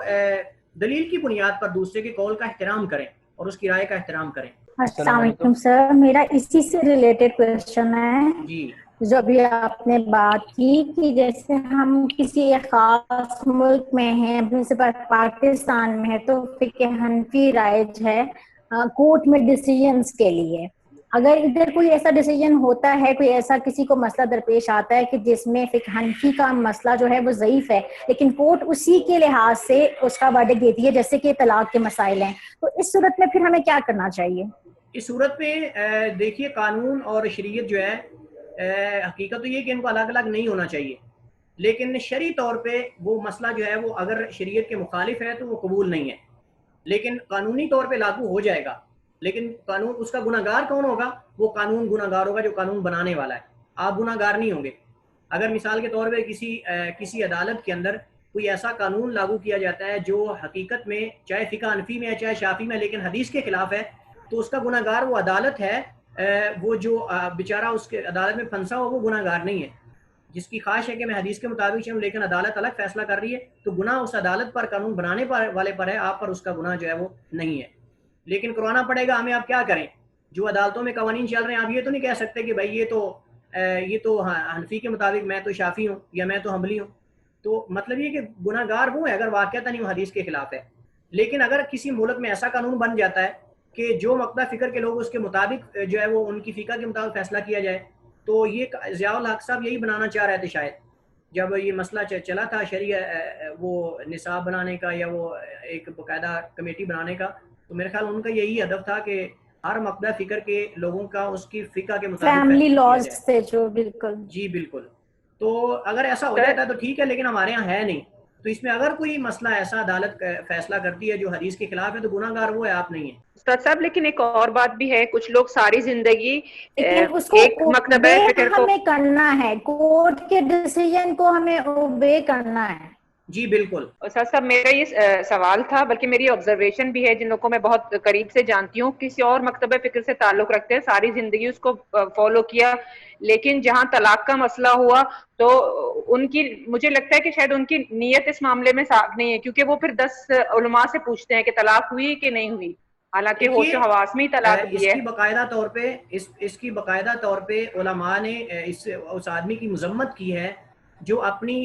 دلیل کی بنیاد پر دوسرے کے قول کا احترام کریں اور اس کی رائے کا احترام کریں. السلام علیکم سر، میرا اسی سے ریلیٹڈ کویسچن ہے. جی جو ابھی آپ نے بات کی کہ جیسے ہم کسی ایک خاص ملک میں ہیں، جیسے پاکستان میں ہے تو فقہ حنفی رائج ہے کورٹ میں ڈیسیجنز کے لیے. اگر ادھر کوئی ایسا ڈیسیجن ہوتا ہے، کوئی ایسا کسی کو مسئلہ درپیش آتا ہے کہ جس میں فقہ حنفی کا مسئلہ جو ہے وہ ضعیف ہے، لیکن کورٹ اسی کے لحاظ سے اس کا ورڈکٹ دیتی ہے، جیسے کہ طلاق کے مسائل ہیں، تو اس صورت میں پھر ہمیں کیا کرنا چاہیے؟ اس صورت میں دیکھیے قانون اور شریعت جو ہے حقیقت تو یہ کہ ان کو الگ الگ نہیں ہونا چاہیے، لیکن شرعی طور پہ وہ مسئلہ جو ہے وہ اگر شریعت کے مخالف ہے تو وہ قبول نہیں ہے، لیکن قانونی طور پہ لاگو ہو جائے گا. لیکن قانون اس کا گناہ گار کون ہوگا؟ وہ قانون گناہ گار ہوگا جو قانون بنانے والا ہے. آپ گناہ گار نہیں ہوں گے. اگر مثال کے طور پہ کسی عدالت کے اندر کوئی ایسا قانون لاگو کیا جاتا ہے جو حقیقت میں چاہے فقہ حنفی میں ہے چاہے شافعی میں لیکن حدیث کے خلاف ہے، تو اس کا گناہ گار وہ عدالت ہے. وہ جو بیچارہ اس کے عدالت میں پھنسا ہو وہ گناہ گار نہیں ہے. جس کی خواہش ہے کہ میں حدیث کے مطابق چلوں لیکن عدالت الگ فیصلہ کر رہی ہے تو گناہ اس عدالت پر، قانون بنانے والے پر ہے، آپ پر اس کا گناہ جو ہے وہ نہیں ہے. لیکن کروانا پڑے گا ہمیں. آپ کیا کریں؟ جو عدالتوں میں قوانین چل رہے ہیں آپ یہ تو نہیں کہہ سکتے کہ بھائی یہ تو حنفی کے مطابق میں تو شافعی ہوں یا میں تو حنبلی ہوں. تو مطلب یہ کہ گناہ گار وہ ہے اگر واقعتا نہیں وہ حدیث کے خلاف ہے. لیکن اگر کسی ملک میں ایسا قانون بن جاتا ہے کہ جو مقتدہ فکر کے لوگ اس کے مطابق جو ہے وہ ان کی فقہ کے مطابق فیصلہ کیا جائے، تو یہ ضیاء الحق صاحب یہی بنانا چاہ رہے تھے شاید جب یہ مسئلہ چلا تھا شریع وہ نصاب بنانے کا یا وہ ایک باقاعدہ کمیٹی بنانے کا. تو میرے خیال ان کا یہی ہدف تھا کہ ہر مقتدہ فکر کے لوگوں کا اس کی فقہ کے مطابق فیملی لاز سے جو بالکل جی بالکل. تو اگر ایسا ہو جاتا ہے تو ٹھیک ہے، لیکن ہمارے ہاں ہے نہیں. تو اس میں اگر کوئی مسئلہ ایسا عدالت فیصلہ کرتی ہے جو حدیث کے خلاف ہے تو گناہ گار وہ ہے، آپ نہیں ہیں. استاد صاحب لیکن ایک اور بات بھی ہے، کچھ لوگ ساری زندگی اس کو ایک مکتبہ فکر کو ہمیں کرنا ہے، کورٹ کے ڈیسیجن کو ہمیں اوبے کرنا ہے. جی بالکل. استاد صاحب میرا یہ سوال تھا، بلکہ میری آبزرویشن بھی ہے، جن لوگوں کو میں بہت قریب سے جانتی ہوں کسی اور مکتبہ فکر سے تعلق رکھتے ہیں، ساری زندگی اس کو فالو کیا، لیکن جہاں طلاق کا مسئلہ ہوا تو ان کی مجھے لگتا ہے کہ شاید ان کی نیت اس معاملے میں صاف نہیں ہے، کیونکہ وہ پھر 10 علماء سے پوچھتے ہیں کہ طلاق ہوئی کہ نہیں ہوئی، حالانکہ ہوش و حواس میں ہی طلاق دی ہے. اس کی باقاعدہ طور پہ علماء نے اس آدمی کی مذمت کی ہے جو اپنی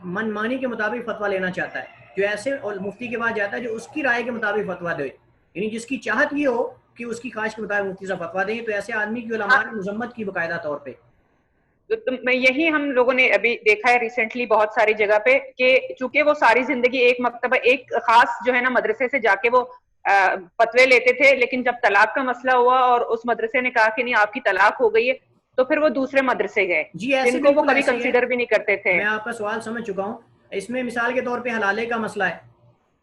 منمانی کے مطابق فتویٰ لینا چاہتا ہے، جو ایسے مفتی کے پاس جاتا ہے جو اس کی رائے کے مطابق فتویٰ دے، یعنی جس کی چاہت یہ ہو کہ اس کی خواہش کے مطابق مفتی صاحب فتویٰ دیں. تو ایسے آدمی کی علماء نے مذمت کی باقاعدہ طور پہ. یہی ہم لوگوں نے ابھی دیکھا ہے ریسنٹلی بہت ساری جگہ پہ کہ چونکہ وہ ساری زندگی ایک مکتبہ ایک خاص جو ہے نا مدرسے سے جا کے وہ فتوے لیتے تھے، لیکن جب طلاق کا مسئلہ ہوا اور اس مدرسے نے کہا کہ نہیں آپ کی طلاق ہو گئی ہے تو پھر وہ دوسرے مدرسے گئے جن کو وہ کبھی کنسیڈر بھی نہیں کرتے تھے. میں آپ کا سوال سمجھ چکا ہوں. اس میں مثال کے طور پہ حلالے کا مسئلہ ہے.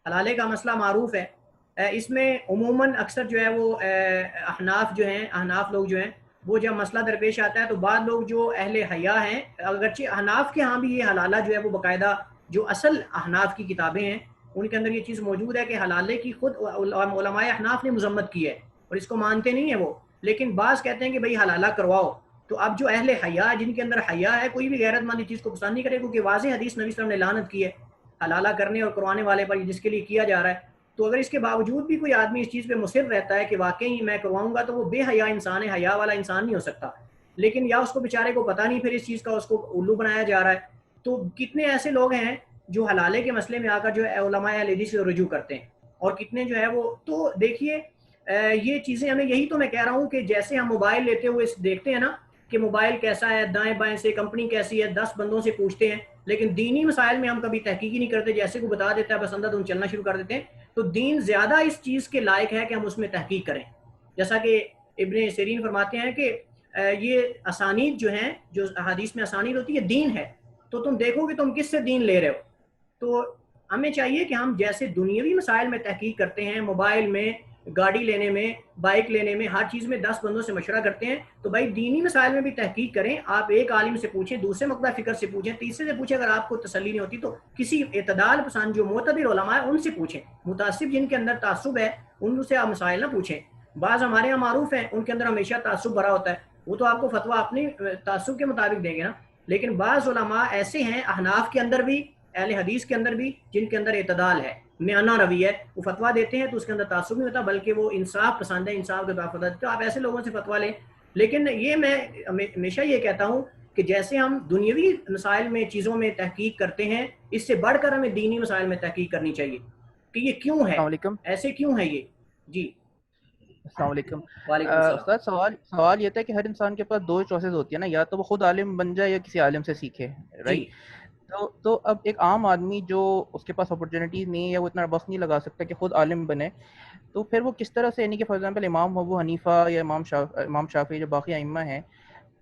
حلالے کا مسئلہ معروف ہے. اس میں عموماً اکثر جو ہے وہ احناف لوگ جو ہیں وہ جب مسئلہ درپیش آتا ہے تو بعض لوگ جو اہل حیا ہیں، اگرچہ احناف کے ہاں بھی یہ حلالہ جو ہے وہ باقاعدہ جو اصل احناف کی کتابیں ہیں ان کے اندر یہ چیز موجود ہے کہ حلالے کی خود علماء احناف نے مذمت کی ہے اور اس کو مانتے نہیں ہیں وہ، لیکن بعض کہتے ہیں کہ بھئی حلالہ کرواؤ. تو اب جو اہل حیا جن کے اندر حیا ہے، کوئی بھی غیرت مند چیز کو پسند نہیں کرے کیونکہ واضح حدیث نبی صلی اللہ علیہ وسلم نے لعنت کی ہے حلالہ کرنے اور کروانے والے پر جس کے لیے کیا جا رہا ہے. تو اگر اس کے باوجود بھی کوئی آدمی اس چیز پہ مصر رہتا ہے کہ واقعی میں کرواؤں گا تو وہ بے حیا انسان ہے، حیا والا انسان نہیں ہو سکتا. لیکن یا اس کو بیچارے کو پتہ نہیں پھر اس چیز کا اس کو الو بنایا جا رہا ہے. تو کتنے ایسے لوگ ہیں جو حلالے کے مسئلے میں آ کر جو ہے علماء اہل حدیث سے رجوع کرتے ہیں اور کتنے جو ہے وہ. تو دیکھیے یہ چیزیں ہمیں، یہی تو میں کہہ رہا ہوں کہ جیسے ہم موبائل لیتے ہوئے دیکھتے ہیں نا کہ موبائل کیسا ہے، دائیں بائیں سے کمپنی کیسی ہے، 10 بندوں سے پوچھتے ہیں، لیکن دینی مسائل میں ہم کبھی تحقیق ہی نہیں کرتے، جیسے کو بتا دیتا ہے بس اندھا دھند چلنا شروع کر دیتے ہیں. تو دین زیادہ اس چیز کے لائق ہے کہ ہم اس میں تحقیق کریں. جیسا کہ ابن سیرین فرماتے ہیں کہ یہ اسانید جو ہیں، جو حدیث میں اسانید ہوتی ہے دین ہے، تو تم دیکھو کہ تم کس سے دین لے رہے ہو. تو ہمیں چاہیے کہ ہم جیسے دنیاوی مسائل میں تحقیق کرتے ہیں، موبائل میں، گاڑی لینے میں، بائک لینے میں، ہر چیز میں 10 بندوں سے مشورہ کرتے ہیں، تو بھائی دینی مسائل میں بھی تحقیق کریں. آپ ایک عالم سے پوچھیں، دوسرے مقتدہ فکر سے پوچھیں، تیسرے سے پوچھیں. اگر آپ کو تسلی نہیں ہوتی تو کسی اعتدال پسند جو معتبر علماء ہیں ان سے پوچھیں. متعصب جن کے اندر تعصب ہے ان سے آپ مسائل نہ پوچھیں. بعض ہمارے یہاں معروف ہیں ان کے اندر ہمیشہ تعصب بھرا ہوتا ہے، وہ تو آپ کو فتویٰ اپنی تعصب کے مطابق دیں گے نا. لیکن بعض علماء ایسے ہیں احناف کے اندر بھی، اہل حدیث کے اندر بھی، جن کے اندر اعتدال ہے، میانہ روی ہے. وہ فتویٰ دیتے ہیں تو اس کے اندر تعصب نہیں ہوتا بلکہ وہ انصاف پسند ہے، انصاف کے بعد. تو آپ ایسے لوگوں سے فتویٰ لیں لیکن یہ میں ہمیشہ یہ کہتا ہوں کہ جیسے ہم دنیاوی مسائل میں چیزوں میں تحقیق کرتے ہیں، اس سے بڑھ کر ہمیں دینی مسائل میں تحقیق کرنی چاہیے کہ یہ کیوں ہے، السلام علیکم. ایسے کیوں ہے یہ. جی السلام علیکم. وعلیکم السلام. استاد سوال یہ تھا کہ ہر انسان کے پاس دو چوائسز ہوتی ہیں نا، یا تو وہ خود عالم بن جائے یا کسی عالم سے سیکھے، رائٹ؟ تو اب ایک عام آدمی جو اس کے پاس اپرچونیٹیز نہیں ہے یا وہ اتنا وقت نہیں لگا سکتا کہ خود عالم بنے، تو پھر وہ کس طرح سے، یعنی کہ فار ایگزامپل امام ابو حنیفہ یا امام شافعی جو باقی ائمہ ہیں،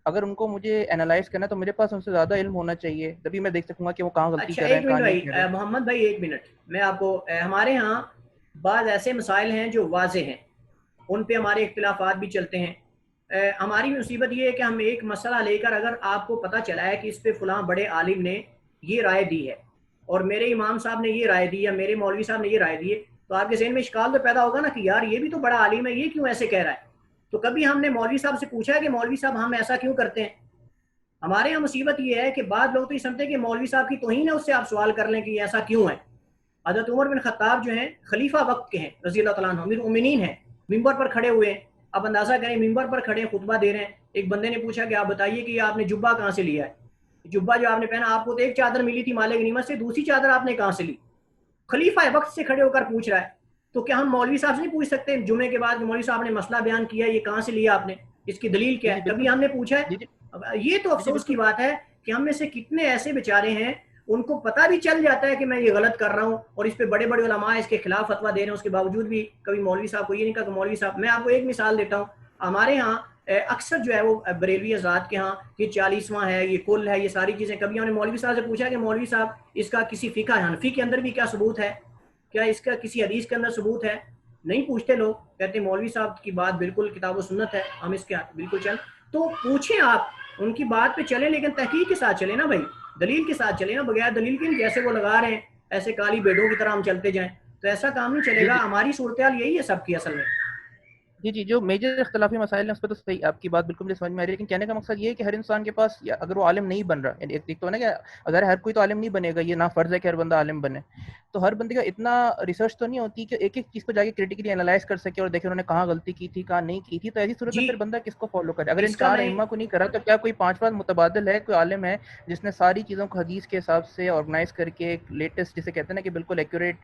اگر ان کو مجھے انالائز کرنا تو میرے پاس ان سے زیادہ علم ہونا چاہیے، تبھی میں دیکھ سکوں گا کہ وہ کہاں غلطی کر رہے ہیں، کہاں نہیں کر رہے ہیں. محمد بھائی ایک منٹ، میں آپ کو ہمارے ہاں بعض ایسے مسائل ہیں جو واضح ہیں، ان پہ ہمارے اختلافات بھی چلتے ہیں. ہماری مصیبت یہ ہے کہ ہم ایک مسئلہ لے کر اگر آپ کو پتہ چلا ہے کہ اس پہ فلاں بڑے عالم نے یہ رائے دی ہے اور میرے امام صاحب نے یہ رائے دی یا میرے مولوی صاحب نے یہ رائے دی ہے، تو آپ کے ذہن میں اشکال تو پیدا ہوگا نا کہ یار یہ بھی تو بڑا عالم ہے، یہ کیوں ایسے کہہ رہا ہے. تو کبھی ہم نے مولوی صاحب سے پوچھا ہے کہ مولوی صاحب ہم ایسا کیوں کرتے ہیں؟ ہمارے یہاں مصیبت یہ ہے کہ بعض لوگ تو یہ سمجھتے ہیں کہ مولوی صاحب کی توہین ہے، اس سے آپ سوال کر لیں کہ یہ ایسا کیوں ہے. حضرت عمر بن خطاب جو ہیں خلیفہ وقت کے ہیں رضی اللہ تعالیٰ عنہ، امیر المومنین ہیں، ممبر پر کھڑے ہوئے ہیں. اب اندازہ کریں ممبر پر کھڑے خطبہ دے رہے ہیں، ایک بندے نے پوچھا کہ آپ بتائیے کہ آپ نے جبہ کہاں سے لیا ہے؟ جبہ جو آپ نے پہنا، آپ کو تو ایک چادر ملی تھی مال غنیمت سے، دوسری چادر آپ نے کہاں سے لی؟ خلیفہ وقت سے کھڑے ہو کر پوچھ رہا ہے. تو کیا ہم مولوی صاحب سے نہیں پوچھ سکتے جمعے کے بعد کہ مولوی صاحب نے مسئلہ بیان کیا، یہ کہاں سے لیا آپ نے، اس کی دلیل کیا ہے؟ کبھی ہم نے پوچھا ہے؟ یہ تو افسوس کی بات ہے کہ ہم میں سے کتنے ایسے بیچارے ہیں ان کو پتہ بھی چل جاتا ہے کہ میں یہ غلط کر رہا ہوں، اور اس پہ بڑے بڑے علماء اس کے خلاف فتویٰ دے رہے ہیں، اس کے باوجود بھی کبھی مولوی صاحب کو یہ نہیں کہا کہ مولوی صاحب. میں آپ کو ایک مثال دیتا ہوں، ہمارے ہاں اکثر جو ہے وہ بریلوی حضرات کے ہاں یہ 40واں ہے، یہ کل ہے، یہ ساری چیزیں. کبھی ہم نے مولوی صاحب سے پوچھا کہ مولوی صاحب اس کا کسی فقہ حنفی کے اندر بھی کیا ثبوت ہے، کیا اس کا کسی حدیث کے اندر ثبوت ہے؟ نہیں پوچھتے لوگ، کہتے ہیں مولوی صاحب کی بات بالکل کتاب و سنت ہے، ہم اس کے بالکل چل. تو پوچھیں آپ ان کی بات پہ چلیں، لیکن تحقیق کے ساتھ چلیں نا بھائی، دلیل کے ساتھ چلیں نا، بغیر دلیل کے جیسے وہ لگا رہے ہیں ایسے کالی بیڑوں کی طرح ہم چلتے جائیں تو ایسا کام نہیں چلے گا. ہماری صورتحال یہی ہے سب کی اصل میں. جی جو میجر اختلافی مسائل ہیں اس پہ تو صحیح آپ کی بات بالکل مجھے سمجھ میں آ رہی ہے، لیکن کہنے کا مقصد یہ ہے کہ ہر انسان کے پاس اگر وہ عالم نہیں بن رہا، یعنی ایک تو ہے نا کہ اگر ہر کوئی تو عالم نہیں بنے گا، یہ نہ فرض ہے کہ ہر بندہ عالم بنے، تو ہر بندے کا اتنا ریسرچ تو نہیں ہوتی کہ ایک ایک چیز کو جا کے کریٹیکلی انالائز کر سکے اور دیکھے انہوں نے کہاں غلطی کی تھی کہاں نہیں کی تھی. تو ایسی صورت میں پھر بندہ کس کو فالو کرے؟ اگر ان چار ائمہ کو نہیں کرا تو کیا کوئی پانچواں متبادل ہے، کوئی عالم ہے جس نے ساری چیزوں کو حدیث کے حساب سے آرگنائز کر کے ایک لیٹسٹ جسے کہتے ہیں نا کہ بالکل ایکوریٹ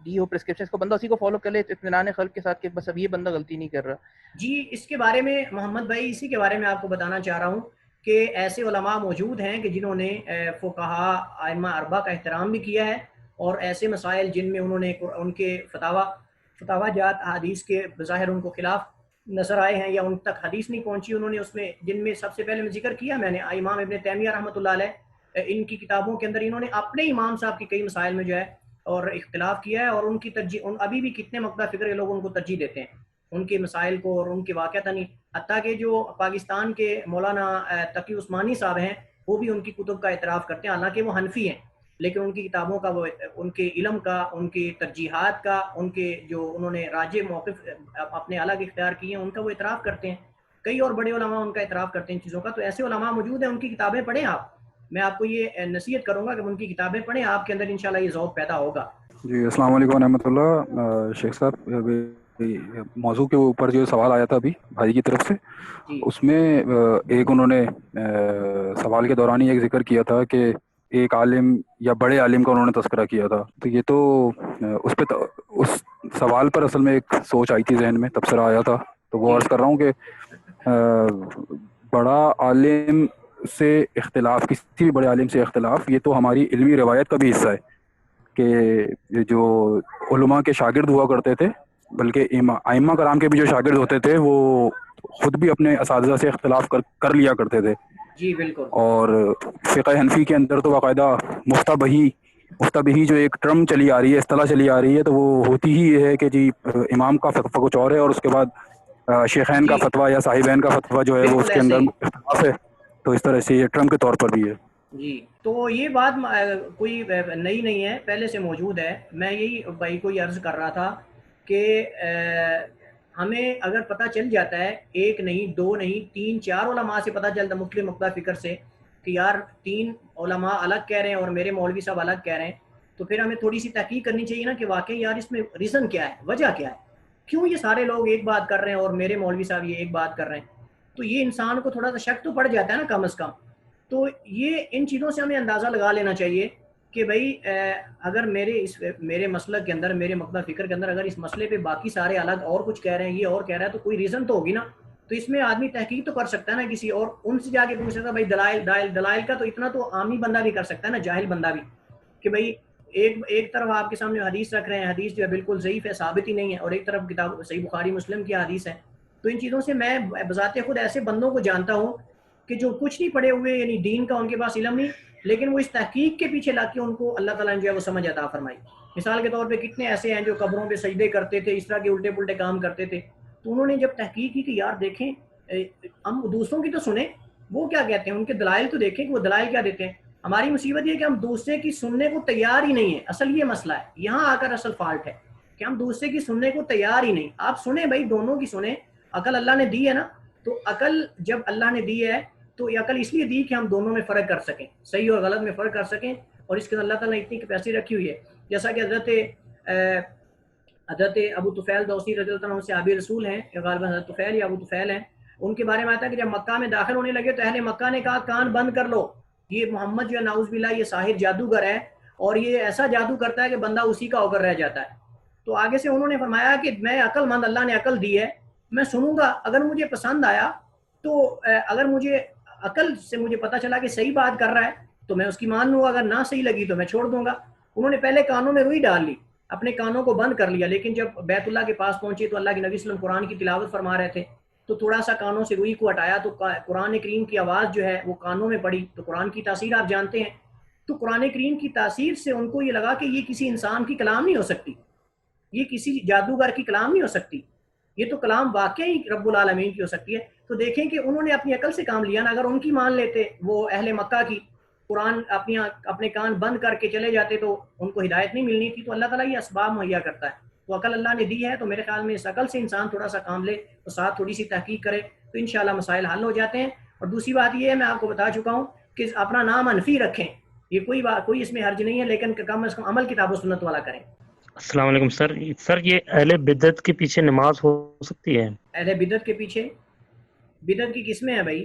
دی ہو پرسکرپشن کو، بندہ اسی کو فالو کر لے اطمینان خلق کے ساتھ کہ بس اب یہ بندہ غلطی نہیں کر رہا؟ جی اس کے بارے میں محمد بھائی، اسی کے بارے میں آپ کو بتانا چاہ رہا ہوں کہ ایسے علماء موجود ہیں کہ جنہوں نے فقہا ائمہ اربعہ کا احترام بھی کیا ہے، اور ایسے مسائل جن میں انہوں نے ان کے فتاوا جات حدیث کے بظاہر ان کو خلاف نظر آئے ہیں یا ان تک حدیث نہیں پہنچی، انہوں نے اس میں جن میں سب سے پہلے میں ذکر کیا میں نے امام ابن تیمیہ رحمۃ اللہ علیہ، ان کی کتابوں کے اندر انہوں نے اپنے امام صاحب کی کئی مسائل میں جو ہے اور اختلاف کیا ہے، اور ان کی ترجیح ابھی بھی کتنے مقطع فکر کے لوگ ان کو ترجیح دیتے ہیں ان کے مسائل کو اور ان کے واقعتاً. حتیٰ کہ جو پاکستان کے مولانا تقی عثمانی صاحب ہیں وہ بھی ان کی کتب کا اعتراف کرتے ہیں، حالانکہ وہ حنفی ہیں، لیکن ان کی کتابوں کا، وہ ان کے علم کا، ان کی ترجیحات کا، ان کے جو انہوں نے راجع موقف اپنے الگ اختیار کیے ہیں ان کا وہ اعتراف کرتے ہیں. کئی اور بڑے علماء ان کا اعتراف کرتے ہیں ان چیزوں کا. تو ایسے علماء موجود ہیں، ان کی کتابیں پڑھیں آپ. میں آپ کو یہ نصیحت کروں گا کہ ان کی کتابیں پڑھیں، آپ کے اندر انشاءاللہ یہ ذوق پیدا ہوگا. جی السلام علیکم ورحمۃ اللہ. شیخ صاحب موضوع کے اوپر جو سوال آیا تھا ابھی بھائی کی طرف سے، اس میں ایک انہوں نے سوال کے دوران ہی ایک ذکر کیا تھا کہ ایک عالم یا بڑے عالم کا انہوں نے تذکرہ کیا تھا. تو یہ تو اس پہ اس سوال پر اصل میں ایک سوچ آئی تھی ذہن میں، تبصرہ آیا تھا. تو وہ عرض کر رہا ہوں کہ بڑا عالم سے اختلاف، کسی بھی بڑے عالم سے اختلاف، یہ تو ہماری علمی روایت کا بھی حصہ ہے کہ جو علماء کے شاگرد ہوا کرتے تھے، بلکہ ائمہ کرام کے بھی جو شاگرد ہوتے تھے وہ خود بھی اپنے اساتذہ سے اختلاف کر لیا کرتے تھے. جی بالکل. اور فقہ حنفی کے اندر تو باقاعدہ مفتبہی جو ایک ٹرم چلی آ رہی ہے، اصطلاح چلی آ رہی ہے، تو وہ ہوتی ہی یہ ہے کہ جی امام کا فتویٰ کچھ اور ہے اور اس کے بعد شیخین کا فتویٰ یا صاحبین کا فتویٰ جو ہے وہ اس کے اندر اختلاف ہے. تو اس طرح سے یہ ٹرم کے طور پر بھی ہے. جی تو یہ بات کوئی نئی نہیں ہے، پہلے سے موجود ہے. میں یہی بھائی کو یہ عرض کر رہا تھا کہ ہمیں اگر پتہ چل جاتا ہے، ایک نہیں، دو نہیں، تین چار علماء سے پتہ چلتا مختلف مقطع فکر سے کہ یار تین علماء الگ کہہ رہے ہیں اور میرے مولوی صاحب الگ کہہ رہے ہیں، تو پھر ہمیں تھوڑی سی تحقیق کرنی چاہیے نا کہ واقعی یار اس میں ریزن کیا ہے، وجہ کیا ہے، کیوں یہ سارے لوگ ایک بات کر رہے ہیں اور میرے مولوی صاحب یہ ایک بات کر رہے ہیں. تو یہ انسان کو تھوڑا سا شک تو پڑ جاتا ہے نا کم از کم. تو یہ ان چیزوں سے ہمیں اندازہ لگا لینا چاہیے کہ بھائی اگر میرے مسلک کے اندر، میرے مقطع فکر کے اندر اگر اس مسئلے پہ باقی سارے الگ اور کچھ کہہ رہے ہیں، یہ اور کہہ رہا ہے، تو کوئی ریزن تو ہوگی نا. تو اس میں آدمی تحقیق تو کر سکتا ہے نا کسی اور، ان سے جا کے پوچھ سکتا ہے بھائی دلائل کا تو اتنا تو عامی بندہ بھی کر سکتا ہے نا، جاہل بندہ بھی، کہ بھائی ایک طرف آپ کے سامنے حدیث رکھ رہے ہیں، حدیث جو ہے بالکل ضعیف ہے، ثابت ہی نہیں ہے، اور ایک طرف کتاب صحیح بخاری مسلم کی حدیث ہے. تو ان چیزوں سے میں بذات خود ایسے بندوں کو جانتا ہوں کہ جو کچھ نہیں پڑھے ہوئے، یعنی دین کا ان کے پاس علم نہیں، لیکن وہ اس تحقیق کے پیچھے لا کے ان کو اللہ تعالیٰ نے جو ہے وہ سمجھ عطا فرمائی. مثال کے طور پہ کتنے ایسے ہیں جو قبروں پہ سجدے کرتے تھے، اس طرح کے الٹے پلٹے کام کرتے تھے. تو انہوں نے جب تحقیق کی کہ یار دیکھیں ہم دوسروں کی تو سنیں وہ کیا کہتے ہیں، ان کے دلائل تو دیکھیں کہ وہ دلائل کیا دیتے ہیں. ہماری مصیبت یہ کہ ہم دوسرے کی سننے کو تیار ہی نہیں ہے. اصل یہ مسئلہ ہے، یہاں آ کر اصل فالٹ ہے کہ ہم دوسرے کی سننے کو تیار ہی نہیں. آپ سنیں بھائی، دونوں کی سنیں. عقل اللہ نے دی ہے نا، تو عقل جب اللہ نے دی ہے تو یہ عقل اس لیے دی کہ ہم دونوں میں فرق کر سکیں، صحیح اور غلط میں فرق کر سکیں. اور اس کے اندر اللہ تعالیٰ نے اتنی کیپیسٹی رکھی ہوئی ہے. جیسا کہ حضرت ابو طفیل دوسی رضی اللہ عنہ صحابی رسول ہیں، غالباً حضرت طفیل یا ابو طفیل ہیں. ان کے بارے میں آتا ہے کہ جب مکہ میں داخل ہونے لگے تو اہل مکہ نے کہا کان بند کر لو، یہ محمد جو ہے نعوذ باللہ یہ ساحر جادوگر ہے، اور یہ ایسا جادو کرتا ہے کہ بندہ اسی کا ہو کر رہ جاتا ہے. تو آگے سے انہوں نے فرمایا کہ میں عقل مند، اللہ نے عقل دی ہے، میں سنوں گا، اگر مجھے پسند آیا تو اگر مجھے عقل سے مجھے پتہ چلا کہ صحیح بات کر رہا ہے تو میں اس کی مان لوں گا، اگر نہ صحیح لگی تو میں چھوڑ دوں گا. انہوں نے پہلے کانوں میں روئی ڈال لی، اپنے کانوں کو بند کر لیا، لیکن جب بیت اللہ کے پاس پہنچے تو اللہ کے نبی صلی اللہ علیہ وسلم قرآن کی تلاوت فرما رہے تھے، تو تھوڑا سا کانوں سے روئی کو ہٹایا تو قرآن کریم کی آواز جو ہے وہ کانوں میں پڑی. تو قرآن کی تاثیر آپ جانتے ہیں، تو قرآن کریم کی تاثیر سے ان کو یہ لگا کہ یہ کسی انسان کی کلام نہیں ہو سکتی، یہ کسی جادوگر کی کلام نہیں ہو سکتی، یہ تو کلام واقعی رب العالمین کی ہو سکتی ہے. تو دیکھیں کہ انہوں نے اپنی عقل سے کام لیا نا. اگر ان کی مان لیتے وہ اہل مکہ کی، قرآن اپنے کان بند کر کے چلے جاتے تو ان کو ہدایت نہیں ملنی تھی. تو اللہ تعالیٰ یہ اسباب مہیا کرتا ہے. تو عقل اللہ نے دی ہے، تو میرے خیال میں اس عقل سے انسان تھوڑا سا کام لے تو ساتھ تھوڑی سی تحقیق کرے تو انشاءاللہ مسائل حل ہو جاتے ہیں. اور دوسری بات یہ ہے، میں آپ کو بتا چکا ہوں کہ اپنا نام انفی رکھیں، یہ کوئی اس میں حرج نہیں ہے، لیکن کم از کم عمل کتاب و سنت والا کریں. السلام علیکم سر یہ اہل بدعت کے پیچھے نماز ہو سکتی ہے؟ اہل بدعت کے پیچھے، بدعت کی قسمیں ہیں بھائی،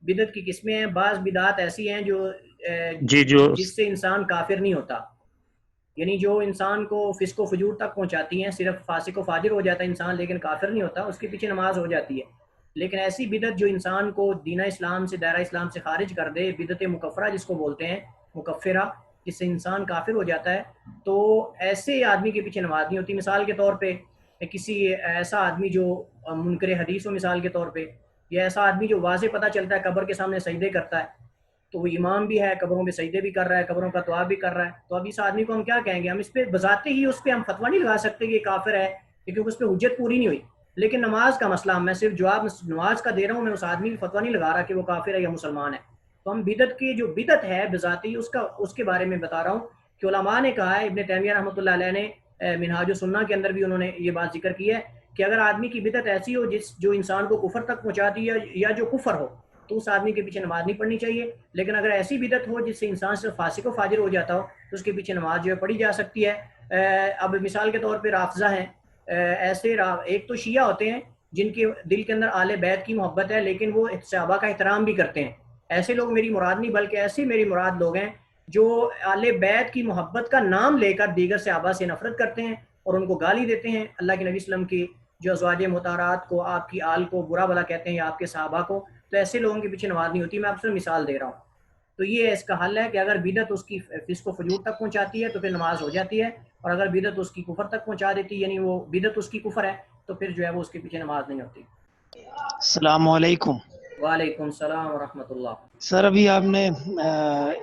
بدعت کی قسمیں ہیں. بعض بدعات ایسی ہیں جو جس سے انسان کافر نہیں ہوتا، یعنی جو انسان کو فسق و فجور تک پہنچاتی ہیں. صرف فاسق و فاجر ہو جاتا ہے انسان لیکن کافر نہیں ہوتا، اس کے پیچھے نماز ہو جاتی ہے. لیکن ایسی بدعت جو انسان کو دینہ اسلام سے، دائرہ اسلام سے خارج کر دے، بدعت مکفرہ جس کو بولتے ہیں، مکفرہ، جس سے انسان کافر ہو جاتا ہے، تو ایسے آدمی کے پیچھے نماز نہیں ہوتی. مثال کے طور پہ کسی ایسا آدمی جو منکر حدیث ہو، مثال کے طور پہ، یا ایسا آدمی جو واضح پتہ چلتا ہے قبر کے سامنے سجدے کرتا ہے، تو وہ امام بھی ہے، قبروں پہ سجدے بھی کر رہا ہے، قبروں کا طواف بھی کر رہا ہے. تو اب اس آدمی کو ہم کیا کہیں گے؟ ہم اس پہ بذاتے ہی اس پہ ہم فتویٰ نہیں لگا سکتے کہ یہ کافر ہے، کیونکہ اس پہ حجت پوری نہیں ہوئی. لیکن نماز کا مسئلہ، میں صرف جواب نماز کا دے رہا ہوں، میں اس آدمی کی فتویٰ نہیں لگا رہا کہ وہ کافر ہے یا مسلمان ہے. تو ہم بدعت کی جو بدعت ہے بذاتی اس کے بارے میں بتا رہا ہوں کہ علماء نے کہا ہے، ابن تیمیہ رحمۃ اللہ علیہ نے منہاج السنہ کے اندر بھی انہوں نے یہ بات ذکر کی ہے کہ اگر آدمی کی بدعت ایسی ہو جو انسان کو کفر تک پہنچاتی ہے یا جو کفر ہو، تو اس آدمی کے پیچھے نماز نہیں پڑھنی چاہیے. لیکن اگر ایسی بدعت ہو جس سے انسان صرف فاسق و فاجر ہو جاتا ہو تو اس کے پیچھے نماز جو ہے پڑھی جا سکتی ہے. اب مثال کے طور پہ رافضہ ہیں، ایسے ایک تو شیعہ ہوتے ہیں جن کے دل کے اندر آل بیت کی محبت ہے لیکن وہ صحابہ کا احترام بھی کرتے ہیں. ایسے لوگ میری مراد نہیں، بلکہ ایسے میری مراد لوگ ہیں جو آل بیت کی محبت کا نام لے کر دیگر صحابہ سے نفرت کرتے ہیں اور ان کو گالی دیتے ہیں. اللہ کے نبی صلی اللہ علیہ وسلم کی جو ازواج مطہرات کو، آپ کی آل کو برا بھلا کہتے ہیں یا آپ کے صحابہ کو، تو ایسے لوگوں کے پیچھے نماز نہیں ہوتی. میں آپ سے مثال دے رہا ہوں. تو یہ اس کا حل ہے کہ اگر بدعت اس کی فسق و فجور تک پہنچاتی ہے تو پھر نماز ہو جاتی ہے، اور اگر بدعت اس کی کفر تک پہنچا دیتی، یعنی وہ بدعت اس کی کفر ہے، تو پھر جو ہے وہ اس کے پیچھے نماز نہیں ہوتی. السلام علیکم. وعلیکم السلام ورحمۃ اللہ. سر ابھی آپ نے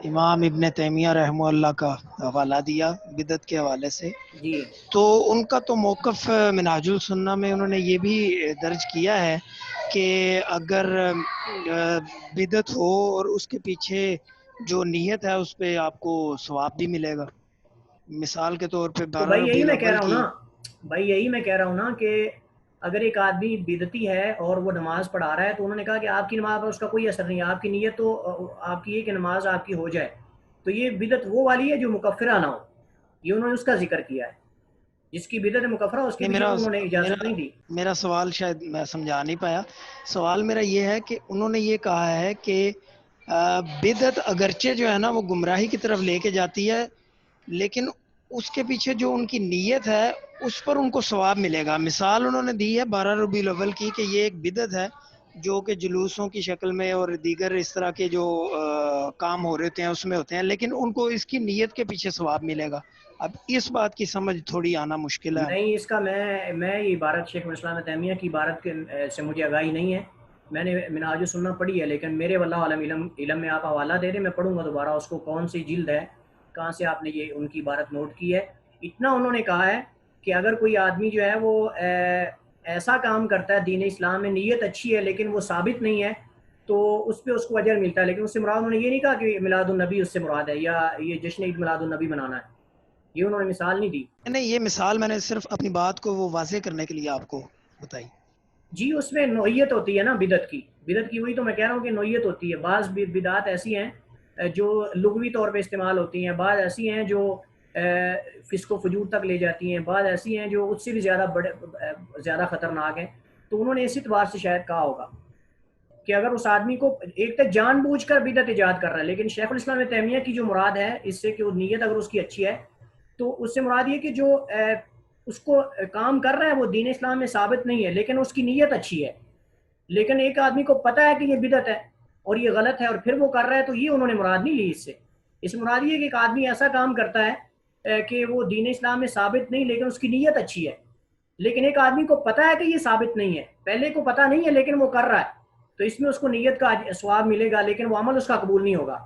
امام ابن تیمیہ رحمہ اللہ کا حوالہ دیا بدعت کے حوالے سے، جی، تو ان کا تو موقف منہاج السنہ میں انہوں نے یہ بھی درج کیا ہے کہ اگر بدعت ہو اور اس کے پیچھے جو نیت ہے اس پہ آپ کو ثواب بھی ملے گا. مثال کے طور پہ 12 بھائی یہی ربیع میں کہہ الاول رہا ہوں نا کہ اگر ایک آدمی بدعتی ہے اور وہ نماز پڑھا رہا ہے تو انہوں نے کہا کہ آپ کی نماز پر اس کا کوئی اثر نہیں ہے، آپ کی نیت تو آپ کی یہ کہ نماز آپ کی ہو جائے. تو یہ بدعت وہ والی ہے جو مکفرہ نہ ہو، یہ انہوں نے اس کا ذکر کیا ہے. جس کی بدعت مکفرہ اس کے پیچھے انہوں نے اجازت نہیں دی. میرا سوال شاید میں سمجھا نہیں پایا. سوال میرا یہ ہے کہ انہوں نے یہ کہا ہے کہ بدعت اگرچہ جو ہے نا وہ گمراہی کی طرف لے کے جاتی ہے، لیکن اس کے پیچھے جو ان کی نیت ہے اس پر ان کو ثواب ملے گا. مثال انہوں نے دی ہے 12 ربیع الاول کی کہ یہ ایک بدعت ہے جو کہ جلوسوں کی شکل میں اور دیگر اس طرح کے جو کام ہو رہے ہوتے ہیں اس میں ہوتے ہیں، لیکن ان کو اس کی نیت کے پیچھے ثواب ملے گا. اب اس بات کی سمجھ تھوڑی آنا مشکل ہے. نہیں، اس کا میں یہ عبارت شیخ الاسلام تیمیہ کی عبارت سے مجھے آگاہی نہیں ہے. میں نے منہاج السنہ پڑھی ہے، لیکن میرے واللہ عالم علم میں آپ حوالہ دے دیں، میں پڑھوں گا دوبارہ اس کو، کون سی جلد ہے، کہاں سے آپ نے یہ ان کی عبارت نوٹ کی ہے. اتنا انہوں نے کہا ہے کہ اگر کوئی آدمی جو ہے وہ ایسا کام کرتا ہے دین اسلام میں، نیت اچھی ہے لیکن وہ ثابت نہیں ہے، تو اس پہ اس کو اجر ملتا ہے. لیکن اس سے مراد انہوں نے یہ نہیں کہا کہ میلاد النبی اس سے مراد ہے یا یہ جشن عید میلاد النبی منانا ہے. یہ انہوں نے مثال نہیں دی. نہیں، یہ مثال میں نے صرف اپنی بات کو وہ واضح کرنے کے لیے آپ کو بتائی. جی اس میں نوعیت ہوتی ہے نا بدعت کی وہی تو میں کہہ رہا ہوں کہ نوعیت ہوتی ہے. بعض بدعات ایسی ہیں جو لغوی طور پہ استعمال ہوتی ہیں، بعض ایسی ہیں جو فسق و فجور تک لے جاتی ہیں، بعض ایسی ہیں جو اس سے بھی زیادہ خطرناک ہیں. تو انہوں نے اسی اعتبار سے شاید کہا ہوگا کہ اگر اس آدمی کو ایک تک جان بوجھ کر بدعت ایجاد کر رہا ہے، لیکن شیخ الاسلام تیمیہ کی جو مراد ہے اس سے کہ وہ نیت اگر اس کی اچھی ہے تو اس سے مراد یہ کہ جو اس کو کام کر رہا ہے وہ دین اسلام میں ثابت نہیں ہے لیکن اس کی نیت اچھی ہے. لیکن ایک آدمی کو پتہ ہے کہ یہ بدعت ہے اور یہ غلط ہے اور پھر وہ کر رہا ہے، تو یہ انہوں نے مراد نہیں لی. اس سے مراد یہ ہے کہ ایک آدمی ایسا کام کرتا ہے کہ وہ دین اسلام میں ثابت نہیں لیکن اس کی نیت اچھی ہے. لیکن ایک آدمی کو پتہ ہے کہ یہ ثابت نہیں ہے، پہلے کو پتہ نہیں ہے لیکن وہ کر رہا ہے، تو اس میں اس کو نیت کا ثواب ملے گا لیکن وہ عمل اس کا قبول نہیں ہوگا.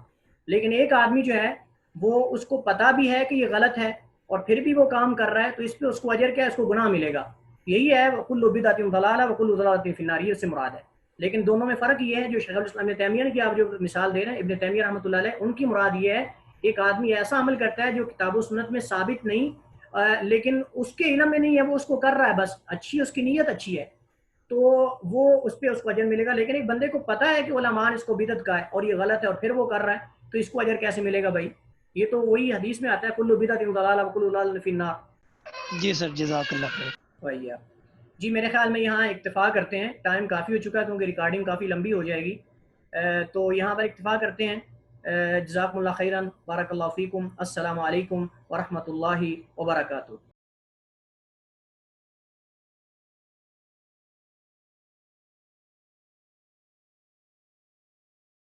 لیکن ایک آدمی جو ہے وہ اس کو پتہ بھی ہے کہ یہ غلط ہے اور پھر بھی وہ کام کر رہا ہے، تو اس پہ اس کو اجر کیا ہے، اس کو گناہ ملے گا. یہی ہے وَكُلُّ بِدْعَةٍ ضَلَالَةٍ وَكُلُّ ضَلَالَةٍ فِي النَّارِ، یہ اس سے مراد ہے. لیکن دونوں میں فرق یہ ہے جو شیخ الاسلام تیمیہ نے کی آپ جو مثال دے رہے ہیں ابن تیمیہ رحمۃ اللہ علیہ، ان کی مراد یہ ہے ایک آدمی ایسا عمل کرتا ہے جو کتاب و سنت میں ثابت نہیں لیکن اس کے علم میں نہیں ہے، وہ اس کو کر رہا ہے، بس اچھی اس کی نیت اچھی ہے تو وہ اس پہ اس کو اجر ملے گا. لیکن ایک بندے کو پتہ ہے کہ علماء نے اس کو بدعت کہا ہے اور یہ غلط ہے اور پھر وہ کر رہا ہے، تو اس کو اجر کیسے ملے گا بھائی؟ یہ تو وہی حدیث میں آتا ہے کل بدعت ضلالہ وکل ضلالۃ فی النار. جی سر، جزاک اللہ خیر. بھیا جی میرے خیال میں یہاں اکتفا کرتے ہیں، ٹائم کافی ہو چکا ہے کیونکہ ریکارڈنگ کافی لمبی ہو جائے گی، تو یہاں پر اکتفا کرتے ہیں. جزاکم اللہ خیرا، بارک اللہ فیکم، السلام علیکم ورحمۃ اللہ وبرکاتہ.